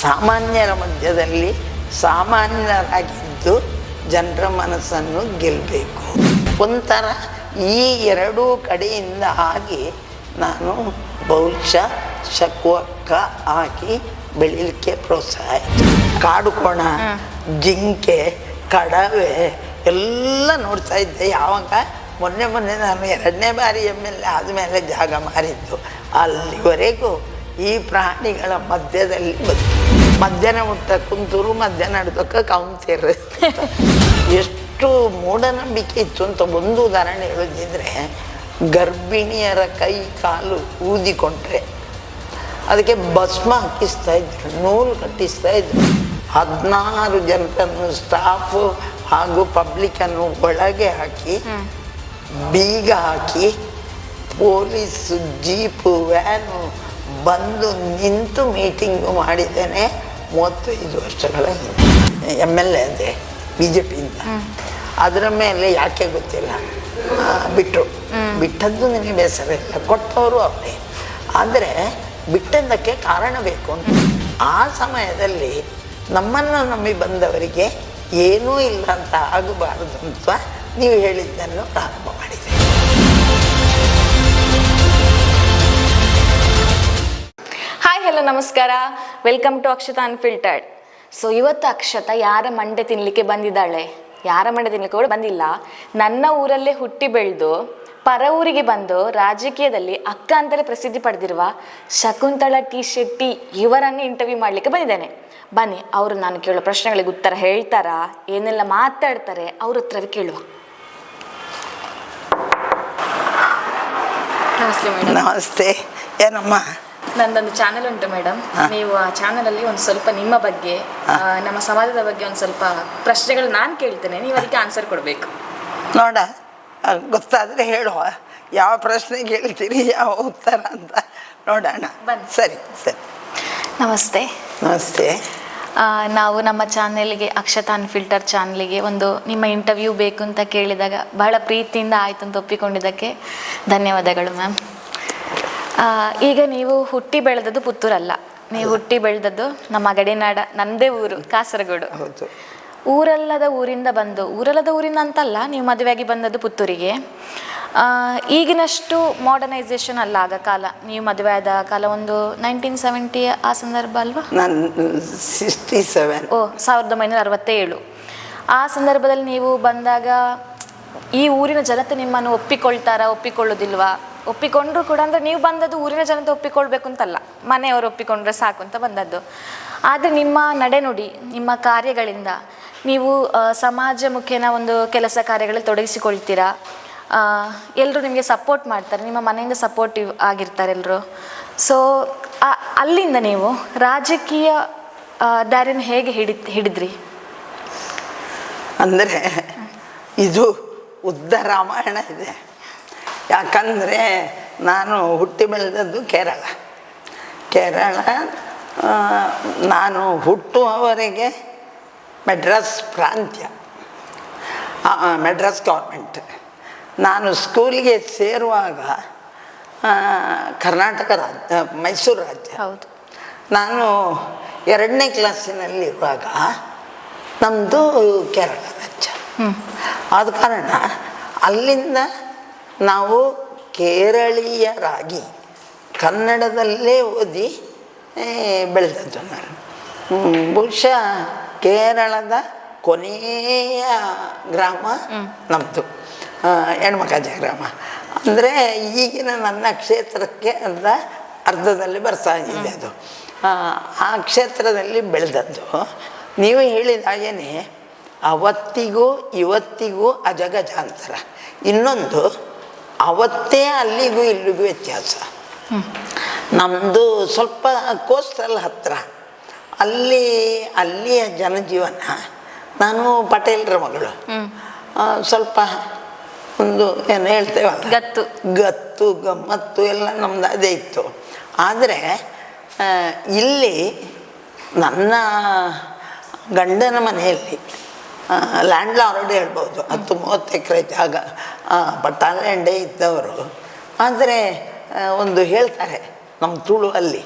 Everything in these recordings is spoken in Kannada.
ಸಾಮಾನ್ಯರ ಮಧ್ಯದಲ್ಲಿ ಸಾಮಾನ್ಯರಾಗಿದ್ದು ಜನರ ಮನಸ್ಸನ್ನು ಗೆಲ್ಲಬೇಕು. ಒಂಥರ ಈ ಎರಡೂ ಕಡೆಯಿಂದ ಆಗಿ ನಾನು ಬಹುಶಃ ಶಕ್ವಕ್ಕ ಆಗಿ ಬೆಳೀಲಿಕ್ಕೆ ಪ್ರೋತ್ಸಾಹ ಆಯಿತು. ಕಾಡು ಕೋಣ, ಜಿಂಕೆ, ಕಡವೆ ಎಲ್ಲ ನೋಡ್ತಾ ಇದ್ದೆ. ಯಾವಾಗ ಮೊನ್ನೆ ನಾನು 2ನೇ ಬಾರಿ MLA ಆದಮೇಲೆ ಜಾಗ ಮಾರಿದ್ದು. ಅಲ್ಲಿವರೆಗೂ ಈ ಪ್ರಾಣಿಗಳ ಮಧ್ಯದಲ್ಲಿ ಮಧ್ಯಾಹ್ನ ಊಟ ಕುಂತೂರು ಮಧ್ಯಾಹ್ನ ನಡ್ದಕ್ಕೆ ಕೌಂತೇರು ಎಷ್ಟು ಮೂಢನಂಬಿಕೆ ಇತ್ತು ಅಂತ ಒಂದು ಉದಾಹರಣೆ ಹೇಳೋದಿದ್ರೆ, ಗರ್ಭಿಣಿಯರ ಕೈ ಕಾಲು ಊದಿಕೊಂಡ್ರೆ ಅದಕ್ಕೆ ಭಸ್ಮ ಹಾಕಿಸ್ತಾ ಇದ್ರು, ನೂಲು ಕಟ್ಟಿಸ್ತಾ ಇದ್ರು. 16 ಜನರನ್ನು ಸ್ಟಾಫು ಹಾಗೂ ಪಬ್ಲಿಕನ್ನು ಒಳಗೆ ಹಾಕಿ ಬೀಗ ಹಾಕಿ ಪೊಲೀಸ್ ಜೀಪು ವ್ಯಾನು ಬಂದು ನಿಂತು ಮೀಟಿಂಗು ಮಾಡಿದ್ದೇನೆ 35 ವರ್ಷಗಳ ಹಿಂದೆ. MLA ಅದೇ BJPಯಿಂದ. ಅದರ ಮೇಲೆ ಯಾಕೆ ಗೊತ್ತಿಲ್ಲ, ಬಿಟ್ಟದ್ದು ನನಗೆ ಬೇಸರ ಇಲ್ಲ, ಕೊಟ್ಟವರು ಅವರೇ. ಆದರೆ ಬಿಟ್ಟದ್ದಕ್ಕೆ ಕಾರಣ ಬೇಕು ಅಂತ. ಆ ಸಮಯದಲ್ಲಿ ನಮ್ಮನ್ನು ನಂಬಿ ಬಂದವರಿಗೆ ಏನೂ ಇಲ್ಲ ಅಂತ ಆಗಬಾರದು ಅಂತ ನೀವು ಹೇಳಿದ್ದನ್ನು ಪ್ರಾರಂಭ ಮಾಡಿದೆ. ಹಾಯ್, ಹಲೋ, ನಮಸ್ಕಾರ. Welcome to Akshata unfiltered. So ಇವತ್ತು ಅಕ್ಷತಾ ಯಾರ ಮಂಡೆ ತಿನ್ನಲಿಕ್ಕೆ ಬಂದಿದ್ದಾಳೆ? ಯಾರ ಮಂಡೆ ತಿನ್ನಲಿಕ್ಕೆ ಕೂಡ ಬಂದಿಲ್ಲ. ನನ್ನ ಊರಲ್ಲೇ ಹುಟ್ಟಿ ಬೆಳೆದು ಪರ ಊರಿಗೆ ಬಂದು ರಾಜಕೀಯದಲ್ಲಿ ಅಕ್ಕ ಅಂತಲೇ ಪ್ರಸಿದ್ಧಿ ಪಡೆದಿರುವ ಶಕುಂತಳಾ ಟಿ ಶೆಟ್ಟಿ ಇವರನ್ನು ಇಂಟರ್ವ್ಯೂ ಮಾಡಲಿಕ್ಕೆ ಬಂದಿದ್ದೇನೆ. ಬನ್ನಿ, ಅವರು ನಾನು ಕೇಳೋ ಪ್ರಶ್ನೆಗಳಿಗೆ ಉತ್ತರ ಹೇಳ್ತಾರಾ, ಏನೆಲ್ಲ ಮಾತಾಡ್ತಾರೆ ಅವ್ರ ಹತ್ರವೇ ಕೇಳುವ. ನಮಸ್ತೆ ಮೇಡಮ್. ನಮಸ್ತೆ. ಏನಮ್ಮ? ನಂದೊಂದು ಚಾನೆಲ್ ಉಂಟು ಮೇಡಮ್. ನೀವು ಆ ಚಾನಲಲ್ಲಿ ಒಂದು ಸ್ವಲ್ಪ ನಿಮ್ಮ ಬಗ್ಗೆ, ನಮ್ಮ ಸಮಾಜದ ಬಗ್ಗೆ ಒಂದು ಸ್ವಲ್ಪ ಪ್ರಶ್ನೆಗಳು ನಾನು ಕೇಳ್ತೇನೆ, ನೀವು ಅದಕ್ಕೆ ಆನ್ಸರ್ ಕೊಡಬೇಕು. ನೋಡ, ಗೊತ್ತಾದರೆ ಹೇಳುವ. ಯಾವ ಪ್ರಶ್ನೆ ಕೇಳ್ತೀರಿ, ಯಾವ ಉತ್ತರ ಅಂತ ನೋಡೋಣ. ಬನ್ನಿ. ಸರಿ. ನಮಸ್ತೆ. ನಮಸ್ತೆ. ನಾವು ನಮ್ಮ ಚಾನೆಲ್ಗೆ, ಅಕ್ಷತಾ ಅನ್ಫಿಲ್ಟರ್ ಚಾನಲ್ಗೆ ಒಂದು ನಿಮ್ಮ ಇಂಟರ್ವ್ಯೂ ಬೇಕು ಅಂತ ಕೇಳಿದಾಗ ಬಹಳ ಪ್ರೀತಿಯಿಂದ ಆಯಿತು ಅಂತ ಒಪ್ಪಿಕೊಂಡಿದ್ದಕ್ಕೆ ಧನ್ಯವಾದಗಳು ಮ್ಯಾಮ್. ಈಗ ನೀವು ಹುಟ್ಟಿ ಬೆಳೆದದ್ದು ಪುತ್ತೂರಲ್ಲ, ನೀವು ಹುಟ್ಟಿ ಬೆಳೆದದ್ದು ನಮ್ಮ ಗಡಿನಾಡ, ನನ್ನದೇ ಊರು ಕಾಸರಗೋಡು. ಊರಲ್ಲದ ಊರಿಂದ ಅಂತಲ್ಲ, ನೀವು ಮದುವೆಯಾಗಿ ಬಂದದ್ದು ಪುತ್ತೂರಿಗೆ. ಈಗಿನಷ್ಟು ಮಾಡರ್ನೈಸೇಷನ್ ಅಲ್ಲ ಆಗ ಕಾಲ. ನೀವು ಮದುವೆ ಆದ ಕಾಲ ಒಂದು 1970 ಆ ಸಂದರ್ಭ ಅಲ್ವಾ? 1967. ಆ ಸಂದರ್ಭದಲ್ಲಿ ನೀವು ಬಂದಾಗ ಈ ಊರಿನ ಜನತೆ ನಿಮ್ಮನ್ನು ಒಪ್ಪಿಕೊಳ್ಳೋದಿಲ್ವಾ? ಒಪ್ಪಿಕೊಂಡ್ರು ಕೂಡ, ಅಂದರೆ ನೀವು ಬಂದದ್ದು ಊರಿನ ಜನತೆ ಒಪ್ಪಿಕೊಳ್ಬೇಕು ಅಂತಲ್ಲ, ಮನೆಯವರು ಒಪ್ಪಿಕೊಂಡ್ರೆ ಸಾಕು ಅಂತ ಬಂದದ್ದು. ಆದರೆ ನಿಮ್ಮ ನಡೆನುಡಿ, ನಿಮ್ಮ ಕಾರ್ಯಗಳಿಂದ ನೀವು ಸಮಾಜ ಮುಖೇನ ಒಂದು ಕೆಲಸ ಕಾರ್ಯಗಳಲ್ಲಿ ತೊಡಗಿಸಿಕೊಳ್ತೀರಾ. ಎಲ್ಲರೂ ನಿಮಗೆ ಸಪೋರ್ಟ್ ಮಾಡ್ತಾರೆ, ನಿಮ್ಮ ಮನೆಯಿಂದ ಸಪೋರ್ಟಿವ್ ಆಗಿರ್ತಾರೆ ಎಲ್ಲರೂ. ಸೊ ಅಲ್ಲಿಂದ ನೀವು ರಾಜಕೀಯ ದಾರಿನ ಹೇಗೆ ಹಿಡಿದ್ರಿ? ಅಂದರೆ ಇದು ಉದ್ದ ರಾಮಾಯಣ ಇದೆ. ಯಾಕಂದರೆ ನಾನು ಹುಟ್ಟಿ ಬೆಳೆದದ್ದು ಕೇರಳ. ನಾನು ಹುಟ್ಟುವವರೆಗೆ ಮೆಡ್ರಾಸ್ ಪ್ರಾಂತ್ಯ, ಮೆಡ್ರಾಸ್ ಗೌರ್ಮೆಂಟ್. ನಾನು ಸ್ಕೂಲಿಗೆ ಸೇರುವಾಗ ಕರ್ನಾಟಕ ರಾಜ್ಯ, ಮೈಸೂರು ರಾಜ್ಯ. ಹೌದು. ನಾನು 2ನೇ ಕ್ಲಾಸಿನಲ್ಲಿರುವಾಗ ನಮ್ಮದು ಕೇರಳ ರಾಜ್ಯ. ಆದ ಕಾರಣ ಅಲ್ಲಿಂದ ನಾವು ಕೇರಳೀಯರಾಗಿ ಕನ್ನಡದಲ್ಲೇ ಓದಿ ಬೆಳೆದದ್ದು ನಾನು. ಬಹುಶಃ ಕೇರಳದ ಕೊನೆಯ ಗ್ರಾಮ ನಮ್ಮದು ಹೆಣ್ಮಕಾಜ ಗ್ರಾಮ. ಅಂದರೆ ಈಗಿನ ನನ್ನ ಕ್ಷೇತ್ರಕ್ಕೆ ಅಂತ ಅರ್ಧದಲ್ಲಿ ಬರ್ತಾ ಇದೆ ಅದು. ಆ ಕ್ಷೇತ್ರದಲ್ಲಿ ಬೆಳೆದದ್ದು. ನೀವು ಹೇಳಿದ ಹಾಗೇ ಅವತ್ತಿಗೂ ಇವತ್ತಿಗೂ ಅಜಗಜಾಂತರ. ಇನ್ನೊಂದು, ಅವತ್ತೇ ಅಲ್ಲಿಗೂ ಇಲ್ಲಿಗೂ ವ್ಯತ್ಯಾಸ. ನಮ್ಮದು ಸ್ವಲ್ಪ ಕೋಸ್ಟಲ್ ಹತ್ತಿರ, ಅಲ್ಲಿಯ ಜನಜೀವನ. ನಾನು ಪಟೇಲ್ರ ಮಗಳು, ಸ್ವಲ್ಪ ಒಂದು ಏನು ಹೇಳ್ತೇವಲ್ಲ, ಗತ್ತು ಗಮ್ಮತ್ತು ಎಲ್ಲ ನಮ್ದು ಅದೇ ಇತ್ತು. ಆದರೆ ಇಲ್ಲಿ ನನ್ನ ಗಂಡನ ಮನೆಯಲ್ಲಿ ಲ್ಯಾಂಡ್ ಲಾರ್ಡ್ ಹೇಳ್ಬೋದು, 10-30 ಎಕರೆ ಜಾಗ, ಪಟ್ಟಾಲೆಂಡೆ ಇದ್ದವರು. ಆದರೆ ಒಂದು ಹೇಳ್ತಾರೆ ನಮ್ಮ ತುಳುವಲ್ಲಿ,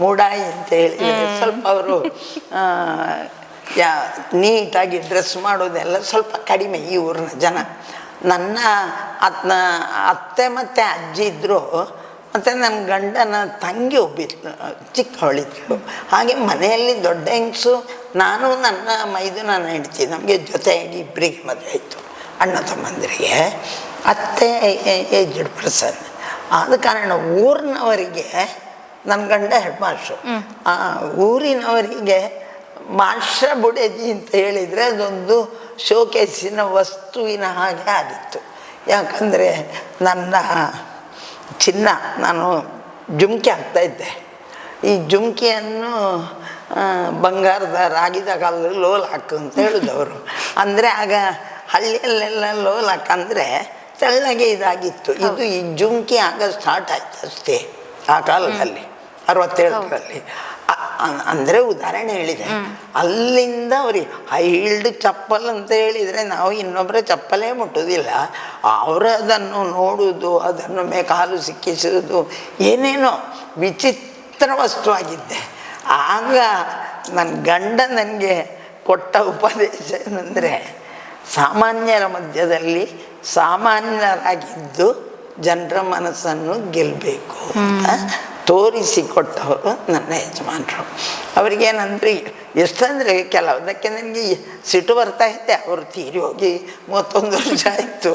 ಮೂಡಾಯಿ ಅಂತ ಹೇಳಿದರೆ ಸ್ವಲ್ಪ ಅವರು ನೀಟಾಗಿ ಡ್ರೆಸ್ ಮಾಡೋದೆಲ್ಲ ಸ್ವಲ್ಪ ಕಡಿಮೆ ಈ ಊರಿನ ಜನ. ನನ್ನ ಅತ್ತೆ ಮತ್ತು ಅಜ್ಜಿ ಇದ್ದರು, ಮತ್ತು ನನ್ನ ಗಂಡನ ತಂಗಿ ಒಬ್ಬಿದ್ಲು, ಚಿಕ್ಕವಳಿದ್ಳು. ಹಾಗೆ ಮನೆಯಲ್ಲಿ ದೊಡ್ಡ ಹೆಂಗಸು ನಾನು, ನನ್ನ ನನ್ನ ಹೆಂಡತಿ, ನಮಗೆ ಜೊತೆಯಾಗಿ ಇಬ್ಬರಿಗೆ ಮದುವೆ ಆಯಿತು, ಅಣ್ಣ ತಮ್ಮಂದಿರಿಗೆ. ಅತ್ತೆ ಏಜ್ಡ್ ಪರ್ಸನ್ ಆದ ಕಾರಣ ಊರಿನವರಿಗೆ ನನ್ನ ಗಂಡ ಹೆಡ್ ಮಾಸ್ಟ್ರು, ಊರಿನವರಿಗೆ ಮಾಸ್ಟ್ರ ಬುಡೇಜಿ ಅಂತ ಹೇಳಿದರೆ ಅದೊಂದು ಶೋಕೇಸಿನ ವಸ್ತುವಿನ ಹಾಗೆ ಆಗಿತ್ತು. ಯಾಕಂದರೆ ನನ್ನ ಚಿನ್ನ, ನಾನು ಜುಮ್ಕಿ ಹಾಕ್ತಾಯಿದ್ದೆ. ಈ ಜುಮ್ಕಿಯನ್ನು ಬಂಗಾರದ ರಾಗಿದ ಕಾಲದಲ್ಲಿ ಲೋಲ್ ಹಾಕು ಅಂತ ಹೇಳಿದವರು. ಅಂದರೆ ಆಗ ಹಳ್ಳಿಯಲ್ಲೆಲ್ಲ ಲೋಲ್ ಹಾಕಂದರೆ ತೆಳ್ಳಗೆ ಇದಾಗಿತ್ತು. ಇದು ಈ ಜುಮ್ಕಿ ಆಗ ಸ್ಟಾರ್ಟ್ ಆಯ್ತು ಅಷ್ಟೇ ಆ ಕಾಲದಲ್ಲಿ, 67ರಲ್ಲಿ. ಅಂದರೆ ಉದಾಹರಣೆ ಹೇಳಿದೆ. ಅಲ್ಲಿಂದ ಅವ್ರಿಗೆ ಹೈಲ್ಡ್ ಚಪ್ಪಲ್ ಅಂತ ಹೇಳಿದರೆ ನಾವು ಇನ್ನೊಬ್ಬರ ಚಪ್ಪಲೇ ಮುಟ್ಟೋದಿಲ್ಲ. ಅವರು ಅದನ್ನು ನೋಡುವುದು, ಅದನ್ನು ಕಾಲು ಸಿಕ್ಕಿಸುವುದು, ಏನೇನೋ ವಿಚಿತ್ರ ವಸ್ತುವಾಗಿದ್ದೆ. ಆಗ ನನ್ನ ಗಂಡ ನನಗೆ ಕೊಟ್ಟ ಉಪದೇಶ ಏನಂದರೆ, ಸಾಮಾನ್ಯರ ಮಧ್ಯದಲ್ಲಿ ಸಾಮಾನ್ಯರಾಗಿದ್ದು ಜನರ ಮನಸ್ಸನ್ನು ಗೆಲ್ಲಬೇಕು ಅಂತ ತೋರಿಸಿಕೊಟ್ಟವರು ನನ್ನ ಯಜಮಾನರು. ಅವರಿಗೇನಂದ್ರೆ ಎಷ್ಟಂದರೆ ಕೆಲವುದಕ್ಕೆ ನನಗೆ ಸಿಟ್ಟು ಬರ್ತಾ ಇದ್ದೆ. ಅವರು ತೀರಿ ಹೋಗಿ 31 ವರ್ಷ ಆಯಿತು.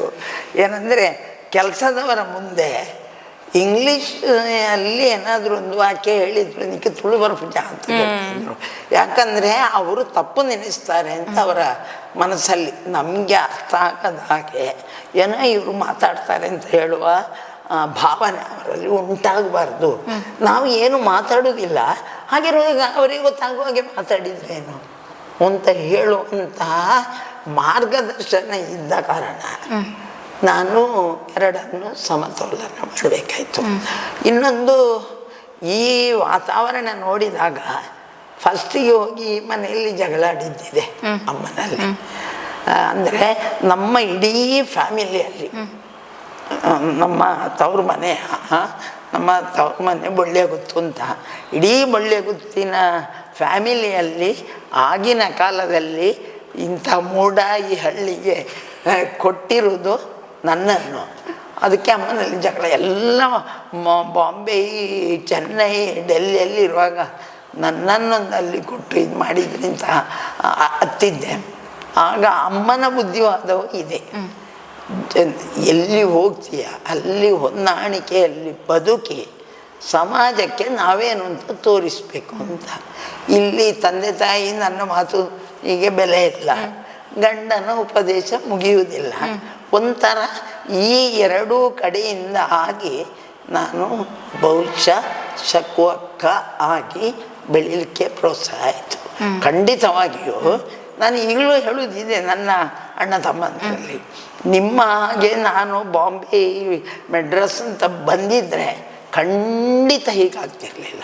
ಏನಂದರೆ ಕೆಲಸದವರ ಮುಂದೆ ಇಂಗ್ಲೀಷ್ ಅಲ್ಲಿ ಏನಾದರೂ ಒಂದು ವಾಕ್ಯ ಹೇಳಿದ್ರು ನಿಕ್ಕೆ ತುಳು ಬರ್ಬಿಟ್ಟ ಅಂತ ಹೇಳ್ತಿದ್ರು. ಯಾಕಂದರೆ ಅವರು ತಪ್ಪು ನೆನೆಸ್ತಾರೆ ಅಂತ ಅವರ ಮನಸ್ಸಲ್ಲಿ. ನಮಗೆ ಅರ್ಥ ಆಗದ ಹಾಗೆ ಏನೋ ಇವರು ಮಾತಾಡ್ತಾರೆ ಅಂತ ಹೇಳುವ ಭಾವನೆ ಅವರಲ್ಲಿ ಉಂಟಾಗಬಾರ್ದು. ನಾವು ಏನು ಮಾತಾಡೋದಿಲ್ಲ, ಹಾಗಿರುವಾಗ ಅವರಿಗೆ ಗೊತ್ತಾಗುವ ಹಾಗೆ ಮಾತಾಡಿದ್ರೇನು ಅಂತ ಹೇಳುವಂತಹ ಮಾರ್ಗದರ್ಶನ ಇದ್ದ ಕಾರಣ ನಾನು ಎರಡನ್ನು ಸಮತೋಲನ ಮಾಡಬೇಕಾಯ್ತು. ಇನ್ನೊಂದು, ಈ ವಾತಾವರಣ ನೋಡಿದಾಗ ಫಸ್ಟಿಗೆ ಹೋಗಿ ಮನೆಯಲ್ಲಿ ಜಗಳ ಆಡಿದ್ದಿದೆ ಅಮ್ಮನಲ್ಲಿ. ಅಂದರೆ ನಮ್ಮ ಇಡೀ ಫ್ಯಾಮಿಲಿಯಲ್ಲಿ, ನಮ್ಮ ತವ್ರ ಮನೆ ಬೊಳ್ಳೆಗುತ್ತು ಅಂತ, ಇಡೀ ಬೊಳ್ಳೆಗುತ್ತಿನ ಫ್ಯಾಮಿಲಿಯಲ್ಲಿ ಆಗಿನ ಕಾಲದಲ್ಲಿ ಇಂಥ ಮೂಡ ಈ ಹಳ್ಳಿಗೆ ಕೊಟ್ಟಿರುವುದು ನನ್ನನ್ನು. ಅದಕ್ಕೆ ಅಮ್ಮನಲ್ಲಿ ಜಗಳ ಎಲ್ಲ ಬಾಂಬೆ, ಚೆನ್ನೈ, ಡೆಲ್ಲಿಯಲ್ಲಿರುವಾಗ ನನ್ನನ್ನೊಂದು ಅಲ್ಲಿ ಕೊಟ್ಟು ಇದು ಮಾಡಿದ್ರಿಂದ ಹತ್ತಿದ್ದೆ. ಆಗ ಅಮ್ಮನ ಬುದ್ಧಿವಾದವು ಇದೆ, ಎಲ್ಲಿ ಹೋಗ್ತೀಯ ಅಲ್ಲಿ ಹೊಂದಾಣಿಕೆಯಲ್ಲಿ ಬದುಕಿ ಸಮಾಜಕ್ಕೆ ನಾವೇನು ಅಂತ ತೋರಿಸ್ಬೇಕು ಅಂತ. ಇಲ್ಲಿ ತಂದೆ ತಾಯಿ ನನ್ನ ಮಾತು ಹೀಗೆ ಬೆಲೆ ಇಲ್ಲ, ಗಂಡನ ಉಪದೇಶ ಮುಗಿಯುವುದಿಲ್ಲ. ಒಂಥರ ಈ ಎರಡೂ ಕಡೆಯಿಂದ ಆಗಿ ನಾನು ಬಹುಶಃ ಶಕ್ವಕ್ಕ ಆಗಿ ಬೆಳೀಲಿಕ್ಕೆ ಪ್ರೋತ್ಸಾಹ ಆಯಿತು. ಖಂಡಿತವಾಗಿಯೂ ನಾನು ಈಗಲೂ ಹೇಳುವುದಿದೆ ನನ್ನ ಅಣ್ಣ ತಮ್ಮಂದರಲ್ಲಿ, ನಿಮ್ಮ ಹಾಗೆ ನಾನು ಬಾಂಬೆ ಮೆಡ್ರಾಸ್ ಅಂತ ಬಂದಿದ್ದರೆ ಖಂಡಿತ ಹೀಗಾಗ್ತಿರ್ಲಿಲ್ಲ.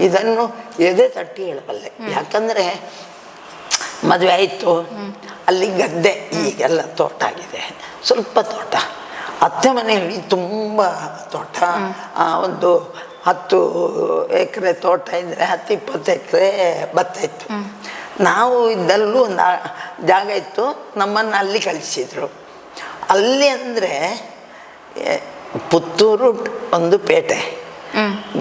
ಇದನ್ನು ಎದೆ ತಟ್ಟಿ ಹೇಳಬಲ್ಲೆ. ಯಾಕಂದರೆ ಮದುವೆ ಆಯಿತು, ಅಲ್ಲಿ ಗದ್ದೆ, ಈಗೆಲ್ಲ ತೋಟ ಆಗಿದೆ, ಸ್ವಲ್ಪ ತೋಟ. ಅತ್ತೆ ಮನೆಯಲ್ಲಿ ತುಂಬ ತೋಟ, ಒಂದು 10 ಎಕರೆ ತೋಟ ಇದ್ದರೆ 10-20 ಎಕರೆ ಭತ್ತ ಇತ್ತು. ನಾವು ಇದ್ದಲ್ಲೂ ಒಂದು ಜಾಗ ಇತ್ತು, ನಮ್ಮನ್ನು ಅಲ್ಲಿ ಕಳಿಸಿದ್ರು. ಅಲ್ಲಿ ಅಂದರೆ ಪುತ್ತೂರು ಒಂದು ಪೇಟೆ,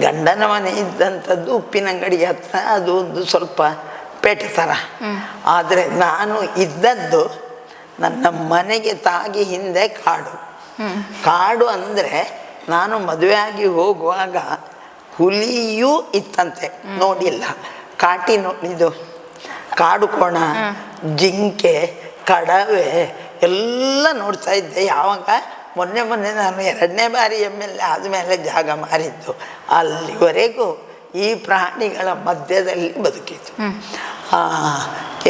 ಗಂಡನ ಮನೆ ಇದ್ದಂಥದ್ದು ಉಪ್ಪಿನಂಗಡಿ ಹತ್ರ, ಅದು ಒಂದು ಸ್ವಲ್ಪ ಪೇಟೆ ಥರ. ಆದರೆ ನಾನು ಇದ್ದದ್ದು ನನ್ನ ಮನೆಗೆ ತಾಗಿ ಹಿಂದೆ ಕಾಡು. ಕಾಡು ಅಂದರೆ ನಾನು ಮದುವೆಯಾಗಿ ಹೋಗುವಾಗ ಹುಲಿಯೂ ಇತ್ತಂತೆ, ನೋಡಿಲ್ಲ. ಕಾಟಿ ನೋಡಿದ್ದು, ಕಾಡು ಕೋಣ, ಜಿಂಕೆ, ಕಡವೆ ಎಲ್ಲ ನೋಡ್ತಾ ಇದ್ದೆ. ಯಾವಾಗ ಮೊನ್ನೆ ನಾನು 2ನೇ ಬಾರಿ MLA ಆದಮೇಲೆ ಜಾಗ ಮಾರಿದ್ದು, ಅಲ್ಲಿವರೆಗೂ ಈ ಪ್ರಾಣಿಗಳ ಮಧ್ಯದಲ್ಲಿ ಬದುಕಿತು.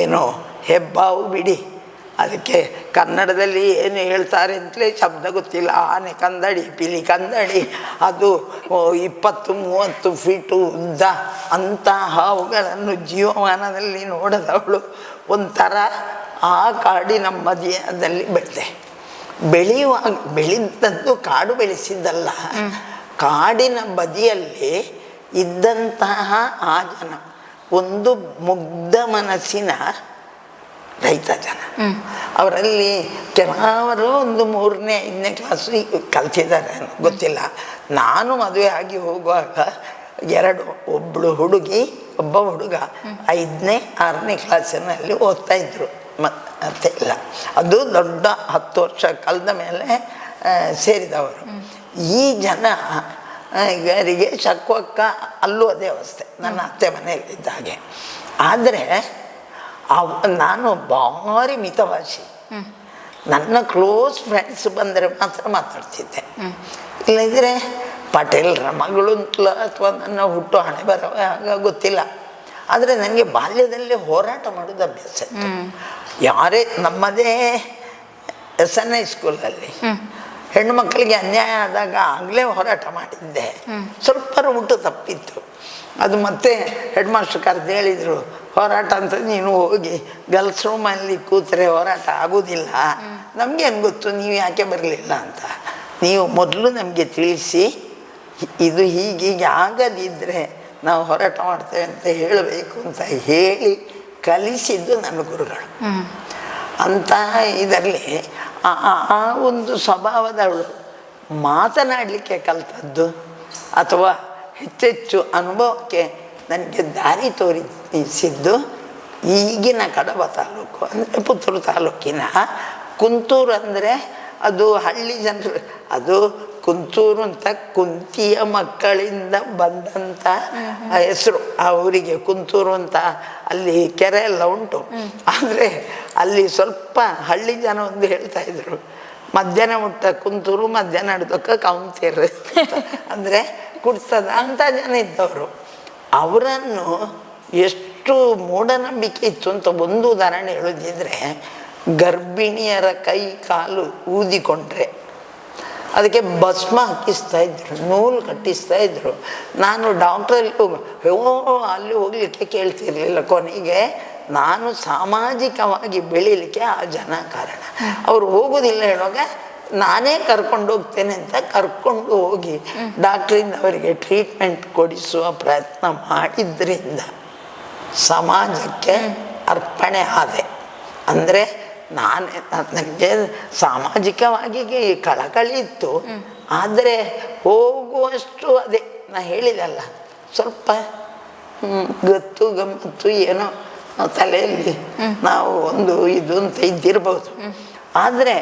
ಏನೋ ಹೆಬ್ಬಾವು ಬಿಡಿ, ಅದಕ್ಕೆ ಕನ್ನಡದಲ್ಲಿ ಏನು ಹೇಳ್ತಾರೆ ಅಂತಲೇ ಶಬ್ದ ಗೊತ್ತಿಲ್ಲ. ಆನೆ ಕಂದಡಿ, ಪಿಲಿ ಕಂದಡಿ, ಅದು 20-30 ಫೀಟು ಉದ್ದ, ಅಂಥ ಹಾವುಗಳನ್ನು ಜೀವಮಾನದಲ್ಲಿ ನೋಡದವಳು ಒಂಥರ ಆ ಕಾಡಿನ ಮಧ್ಯದಲ್ಲಿ ಬೆಳೆದದ್ದು ಕಾಡು ಬೆಳೆಸಿದ್ದಲ್ಲ, ಕಾಡಿನ ಬದಿಯಲ್ಲಿ ಇದ್ದಂತಹ ಆ ಜನ ಒಂದು ಮುಗ್ಧ ಮನಸ್ಸಿನ ರೈತ ಜನ. ಅವರಲ್ಲಿ ಕೆಲವರು ಒಂದು 3ನೇ 5ನೇ ಕ್ಲಾಸು ಕಲ್ತಿದ್ದಾರೆ ಗೊತ್ತಿಲ್ಲ. ನಾನು ಮದುವೆ ಆಗಿ ಹೋಗುವಾಗ ಒಬ್ಬಳು ಹುಡುಗಿ ಒಬ್ಬ ಹುಡುಗ 5ನೇ 6ನೇ ಕ್ಲಾಸಿನಲ್ಲಿ ಓದ್ತಾ ಇದ್ರು. ಮತ್ತೆ ಇಲ್ಲ, ಅದು ದೊಡ್ಡ 10 ವರ್ಷ ಕಳೆದ ಮೇಲೆ ಸೇರಿದವರು. ಈ ಜನ ಗಾರಿಗೆ ಶಕ್ವಕ್ಕ ಅಲ್ಲೂ ಅದೇ ಅವಸ್ಥೆ, ನನ್ನ ಅತ್ತೆ ಮನೆಯಲ್ಲಿದ್ದಾಗೆ. ಆದರೆ ನಾನು ಭಾರಿ ಮಿತಭಾಷಿ. ನನ್ನ ಕ್ಲೋಸ್ ಫ್ರೆಂಡ್ಸ್ ಬಂದರೆ ಮಾತ್ರ ಮಾತಾಡ್ತಿದ್ದೆ, ಇಲ್ಲದಿದ್ದರೆ ಪಟೇಲ್ರ ಮಗಳು ಅಂತಲ ಅಥವಾ ನನ್ನ ಹುಟ್ಟು ಹಣೆ ಬರವಾಗ ಗೊತ್ತಿಲ್ಲ. ಆದರೆ ನನಗೆ ಬಾಲ್ಯದಲ್ಲೇ ಹೋರಾಟ ಮಾಡೋದು ಅಭ್ಯಾಸ ಇತ್ತು. ಯಾರೇ ನಮ್ಮದೇ SNI ಸ್ಕೂಲಲ್ಲಿ ಹೆಣ್ಣು ಮಕ್ಕಳಿಗೆ ಅನ್ಯಾಯ ಆದಾಗ ಆಗಲೇ ಹೋರಾಟ ಮಾಡಿದ್ದೆ. ಸ್ವಲ್ಪ ಊಟ ತಪ್ಪಿತ್ತು. ಅದು ಮತ್ತೆ ಹೆಡ್ ಮಾಸ್ಟರ್ ಕರೆದು ಹೇಳಿದರು, ಹೋರಾಟ ಅಂತ ನೀನು ಹೋಗಿ ಗರ್ಲ್ಸ್ ರೂಮಲ್ಲಿ ಕೂತ್ರೆ ಹೋರಾಟ ಆಗೋದಿಲ್ಲ, ನಮಗೇನು ಗೊತ್ತು ನೀವು ಯಾಕೆ ಬರಲಿಲ್ಲ ಅಂತ. ನೀವು ಮೊದಲು ನಮಗೆ ತಿಳಿಸಿ ಇದು ಹೀಗೀಗೆ ಆಗದಿದ್ದರೆ ನಾವು ಹೋರಾಟ ಮಾಡ್ತೇವೆ ಅಂತ ಹೇಳಬೇಕು ಅಂತ ಹೇಳಿ ಕಲಿಸಿದ್ದು ನನ್ನ ಗುರುಗಳು. ಅಂತಹ ಇದರಲ್ಲಿ ಆ ಒಂದು ಸ್ವಭಾವದವಳು ಮಾತನಾಡಲಿಕ್ಕೆ ಕಲಿತದ್ದು ಅಥವಾ ಹೆಚ್ಚೆಚ್ಚು ಅನುಭವಕ್ಕೆ ನನಗೆ ದಾರಿ ತೋರಿಸಿದ್ದು ಈಗಿನ ಕಡಬ ತಾಲೂಕು, ಅಂದರೆ ಪುತ್ತೂರು ತಾಲೂಕಿನ ಕುಂತೂರು. ಅಂದರೆ ಅದು ಹಳ್ಳಿ ಜನರು, ಅದು ಕುಂತೂರು ಅಂತ ಕುಂತಿಯ ಮಕ್ಕಳಿಂದ ಬಂದಂಥ ಹೆಸರು ಆ ಊರಿಗೆ ಕುಂತೂರು ಅಂತ. ಅಲ್ಲಿ ಕೆರೆ ಎಲ್ಲ ಉಂಟು, ಆದರೆ ಅಲ್ಲಿ ಸ್ವಲ್ಪ ಹಳ್ಳಿ ಜನ ಒಂದು ಹೇಳ್ತಾ ಇದ್ರು, ಮಧ್ಯಾಹ್ನ ಮುಟ್ಟ ಕುಂತೂರು ಮಧ್ಯಾಹ್ನ ಹಿಡ್ದಕ್ಕ ಕೌಂತೇರು ಅಂದರೆ ಕುಡ್ತದ ಅಂತ ಜನ ಇದ್ದವರು. ಅವರನ್ನು ಎಷ್ಟು ಮೂಢನಂಬಿಕೆ ಇತ್ತು ಅಂತ ಒಂದು ಉದಾಹರಣೆ ಹೇಳೋದಿದ್ರೆ, ಗರ್ಭಿಣಿಯರ ಕೈ ಕಾಲು ಊದಿಕೊಂಡ್ರೆ ಅದಕ್ಕೆ ಭಸ್ಮ ಹಾಕಿಸ್ತಾ ಇದ್ರು, ನೂಲು ಕಟ್ಟಿಸ್ತಾ ಇದ್ರು. ನಾನು ಡಾಕ್ಟ್ರಲ್ಲಿ ಅಲ್ಲಿ ಹೋಗಲಿಕ್ಕೆ ಕೇಳ್ತಿರ್ಲಿಲ್ಲ. ಕೊನೆಗೆ ನಾನು ಸಾಮಾಜಿಕವಾಗಿ ಬೆಳೀಲಿಕ್ಕೆ ಆ ಜನ ಕಾರಣ. ಅವರು ಹೋಗೋದಿಲ್ಲ ಹೇಳುವಾಗ ನಾನೇ ಕರ್ಕೊಂಡು ಹೋಗ್ತೇನೆ ಅಂತ ಕರ್ಕೊಂಡು ಹೋಗಿ ಡಾಕ್ಟ್ರಿಂದ ಅವರಿಗೆ ಟ್ರೀಟ್ಮೆಂಟ್ ಕೊಡಿಸುವ ಪ್ರಯತ್ನ ಮಾಡಿದ್ರಿಂದ ಸಮಾಜಕ್ಕೆ ಅರ್ಪಣೆ ಆದೆ. ಅಂದರೆ ನನಗೆ ಸಾಮಾಜಿಕವಾಗಿ ಕಳಕಳಿ ಇತ್ತು, ಆದರೆ ಹೋಗುವಷ್ಟು ಅದೇ ನಾ ಹೇಳಿದಲ್ಲ, ಸ್ವಲ್ಪ ಗತ್ತು ಗಮ್ಮತ್ತು ಏನೋ ತಲೆಯಲ್ಲಿ ನಾವು ಒಂದು ಇದು ಅಂತ ಇದ್ದಿರ್ಬೋದು. ಆದರೆ